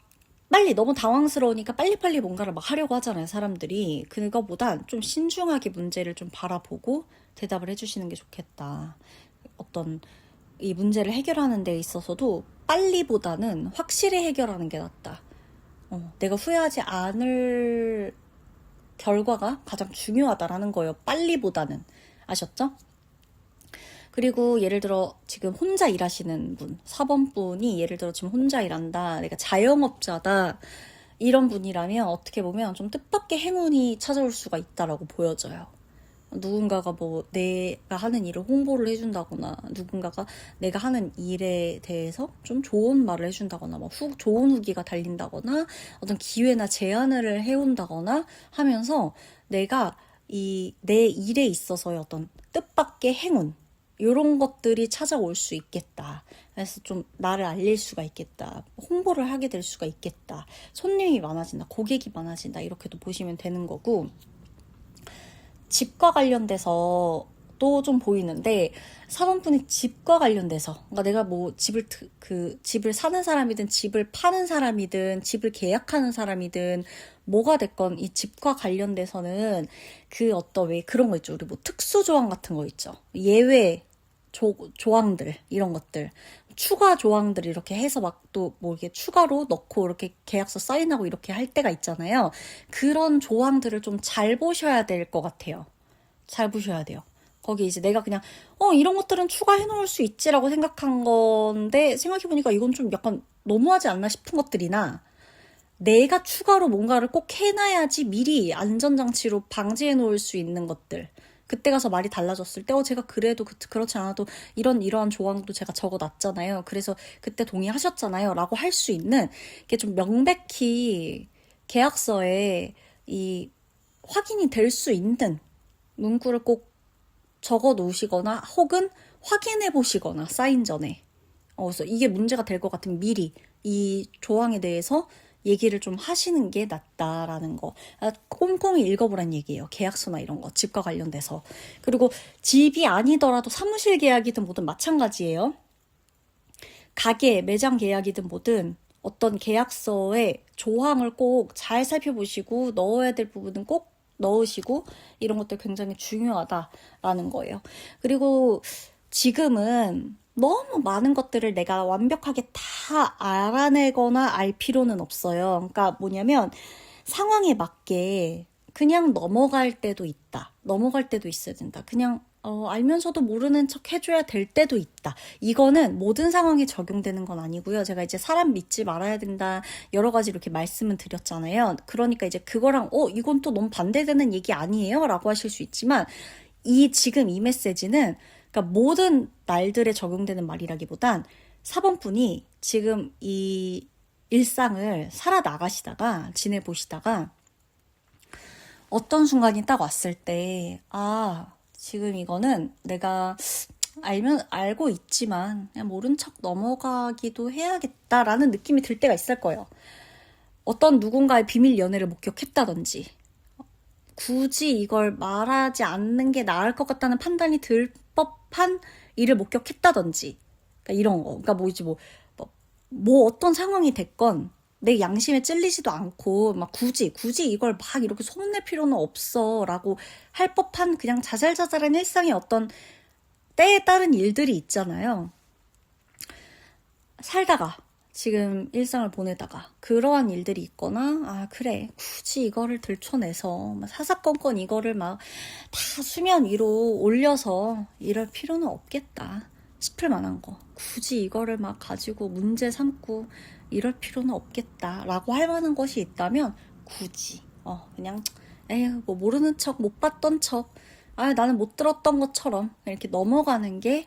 빨리 너무 당황스러우니까 빨리빨리 뭔가를 막 하려고 하잖아요, 사람들이. 그거보단 좀 신중하게 문제를 좀 바라보고 대답을 해주시는 게 좋겠다. 어떤 이 문제를 해결하는 데 있어서도 빨리보다는 확실히 해결하는 게 낫다. 내가 후회하지 않을 결과가 가장 중요하다라는 거예요. 빨리보다는. 아셨죠? 그리고 예를 들어 지금 혼자 일하시는 분, 4번 분이 예를 들어 지금 혼자 일한다, 내가 자영업자다, 이런 분이라면 어떻게 보면 좀 뜻밖의 행운이 찾아올 수가 있다라고 보여져요. 누군가가 뭐 내가 하는 일을 홍보를 해준다거나, 누군가가 내가 하는 일에 대해서 좀 좋은 말을 해준다거나, 막 좋은 후기가 달린다거나, 어떤 기회나 제안을 해온다거나 하면서 내가 내 일에 있어서의 어떤 뜻밖의 행운, 이런 것들이 찾아올 수 있겠다. 그래서 좀 나를 알릴 수가 있겠다. 홍보를 하게 될 수가 있겠다. 손님이 많아진다. 고객이 많아진다. 이렇게도 보시면 되는 거고, 집과 관련돼서 또 좀 보이는데, 4번분이 집과 관련돼서, 그러니까 내가 뭐 집을 사는 사람이든 집을 파는 사람이든 집을 계약하는 사람이든 뭐가 됐건 이 집과 관련돼서는 그 어떤 왜 그런 거 있죠. 우리 뭐 특수 조항 같은 거 있죠. 예외 조항들, 이런 것들, 추가 조항들 이렇게 해서 막 또 뭐 이렇게 추가로 넣고 이렇게 계약서 사인하고 이렇게 할 때가 있잖아요. 그런 조항들을 좀 잘 보셔야 될 것 같아요. 잘 보셔야 돼요. 거기 이제 내가 그냥 이런 것들은 추가해 놓을 수 있지라고 생각한 건데, 생각해보니까 이건 좀 약간 너무하지 않나 싶은 것들이나, 내가 추가로 뭔가를 꼭 해놔야지 미리 안전장치로 방지해 놓을 수 있는 것들, 그때 가서 말이 달라졌을 때 제가 그래도 그렇지 않아도 이러한 조항도 제가 적어놨잖아요. 그래서 그때 동의하셨잖아요. 라고 할 수 있는 게 좀 명백히 계약서에 이 확인이 될 수 있는 문구를 꼭 적어 놓으시거나 혹은 확인해 보시거나, 사인 전에. 그래서 이게 문제가 될 것 같으면 미리 이 조항에 대해서 얘기를 좀 하시는 게 낫다라는 거. 꼼꼼히 읽어보란 얘기예요. 계약서나 이런 거, 집과 관련돼서. 그리고 집이 아니더라도 사무실 계약이든 뭐든 마찬가지예요. 가게, 매장 계약이든 뭐든 어떤 계약서에 조항을 꼭 잘 살펴보시고 넣어야 될 부분은 꼭 넣으시고, 이런 것들 굉장히 중요하다라는 거예요. 그리고 지금은 너무 많은 것들을 내가 완벽하게 다 알아내거나 알 필요는 없어요. 그러니까 뭐냐면 상황에 맞게 그냥 넘어갈 때도 있다. 넘어갈 때도 있어야 된다. 그냥 알면서도 모르는 척 해줘야 될 때도 있다. 이거는 모든 상황에 적용되는 건 아니고요. 제가 이제 사람 믿지 말아야 된다, 여러 가지 이렇게 말씀을 드렸잖아요. 그러니까 이제 그거랑 이건 또 너무 반대되는 얘기 아니에요? 라고 하실 수 있지만, 지금 이 메시지는 그러니까 모든 날들에 적용되는 말이라기보단 4번 분이 지금 이 일상을 살아나가시다가, 지내보시다가 어떤 순간이 딱 왔을 때, 지금 이거는 내가 알고 있지만 그냥 모른 척 넘어가기도 해야겠다라는 느낌이 들 때가 있을 거예요. 어떤 누군가의 비밀 연애를 목격했다든지, 굳이 이걸 말하지 않는 게 나을 것 같다는 판단이 들 법한 일을 목격했다든지, 그러니까 이런 거. 그러니까 뭐 어떤 상황이 됐건 내 양심에 찔리지도 않고 막 굳이 이걸 막 이렇게 소문낼 필요는 없어 라고 할 법한 그냥 자잘자잘한 일상의 어떤 때에 따른 일들이 있잖아요. 살다가 지금 일상을 보내다가 그러한 일들이 있거나, 그래 굳이 이거를 들춰내서 사사건건 이거를 막 다 수면 위로 올려서 이럴 필요는 없겠다 싶을 만한 거, 굳이 이거를 막 가지고 문제 삼고 이럴 필요는 없겠다 라고 할 만한 것이 있다면, 굳이 그냥 에휴, 뭐 모르는 척, 못 봤던 척, 아, 나는 못 들었던 것처럼 이렇게 넘어가는 게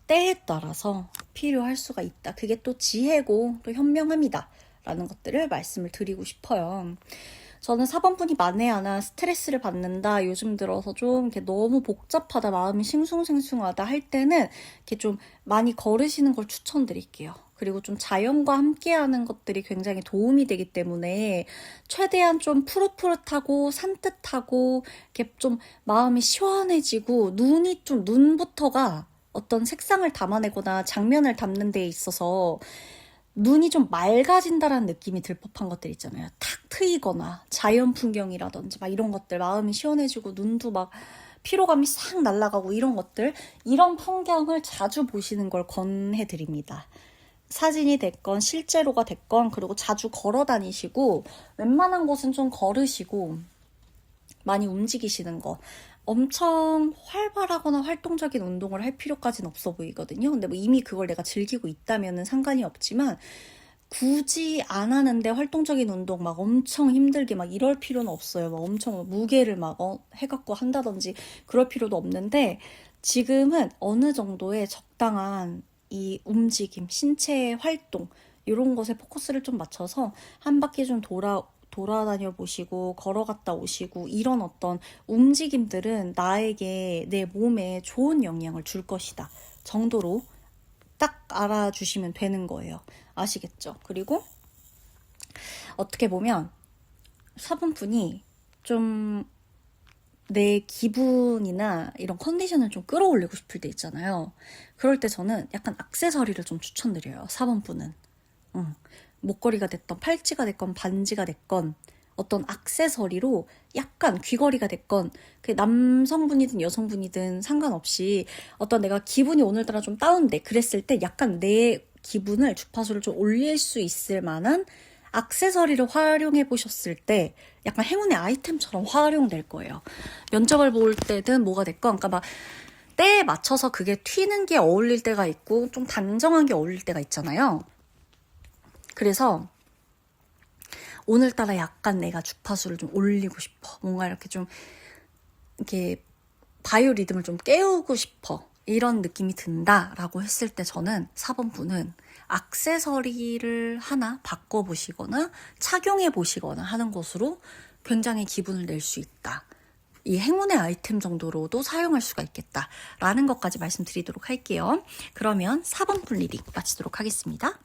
때에 따라서 필요할 수가 있다. 그게 또 지혜고 또 현명함이다. 라는 것들을 말씀을 드리고 싶어요. 저는 4번분이 만에 하나 스트레스를 받는다. 요즘 들어서 좀 이렇게 너무 복잡하다. 마음이 싱숭생숭하다 할 때는 이렇게 좀 많이 걸으시는 걸 추천드릴게요. 그리고 좀 자연과 함께하는 것들이 굉장히 도움이 되기 때문에 최대한 좀 푸릇푸릇하고 산뜻하고 이렇게 좀 마음이 시원해지고 눈부터가 어떤 색상을 담아내거나 장면을 담는 데 있어서 눈이 좀 맑아진다라는 느낌이 들 법한 것들 있잖아요. 탁 트이거나 자연 풍경이라든지 막 이런 것들 마음이 시원해지고 눈도 막 피로감이 싹 날아가고 이런 것들, 이런 풍경을 자주 보시는 걸 권해드립니다. 사진이 됐건 실제로가 됐건, 그리고 자주 걸어 다니시고 웬만한 곳은 좀 걸으시고 많이 움직이시는 거. 엄청 활발하거나 활동적인 운동을 할 필요까지는 없어 보이거든요. 근데 뭐 이미 그걸 내가 즐기고 있다면 상관이 없지만 굳이 안 하는데 활동적인 운동 막 엄청 힘들게 막 이럴 필요는 없어요. 막 엄청 무게를 막 해갖고 한다든지 그럴 필요도 없는데, 지금은 어느 정도의 적당한 이 움직임, 신체 활동 이런 것에 포커스를 좀 맞춰서 한 바퀴 좀 돌아다녀 보시고 걸어갔다 오시고 이런 어떤 움직임들은 나에게 내 몸에 좋은 영향을 줄 것이다 정도로 딱 알아주시면 되는 거예요. 아시겠죠? 그리고 어떻게 보면 4번분이 좀 내 기분이나 이런 컨디션을 좀 끌어올리고 싶을 때 있잖아요. 그럴 때 저는 약간 액세서리를 좀 추천드려요. 4번분은. 목걸이가 됐건 팔찌가 됐건 반지가 됐건 어떤 액세서리로 약간 귀걸이가 됐건, 그 남성분이든 여성분이든 상관없이 어떤 내가 기분이 오늘따라 좀 다운돼 그랬을 때 약간 내 기분을 주파수를 좀 올릴 수 있을 만한 액세서리를 활용해 보셨을 때 약간 행운의 아이템처럼 활용될 거예요. 면접을 볼 때든 뭐가 됐건, 그러니까 막 때에 맞춰서 그게 튀는 게 어울릴 때가 있고 좀 단정한 게 어울릴 때가 있잖아요. 그래서 오늘따라 약간 내가 주파수를 좀 올리고 싶어. 뭔가 이렇게 좀 이렇게 바이오 리듬을 좀 깨우고 싶어. 이런 느낌이 든다라고 했을 때 저는 4번분은 액세서리를 하나 바꿔보시거나 착용해보시거나 하는 것으로 굉장히 기분을 낼 수 있다. 이 행운의 아이템 정도로도 사용할 수가 있겠다라는 것까지 말씀드리도록 할게요. 그러면 4번분 리딩 마치도록 하겠습니다.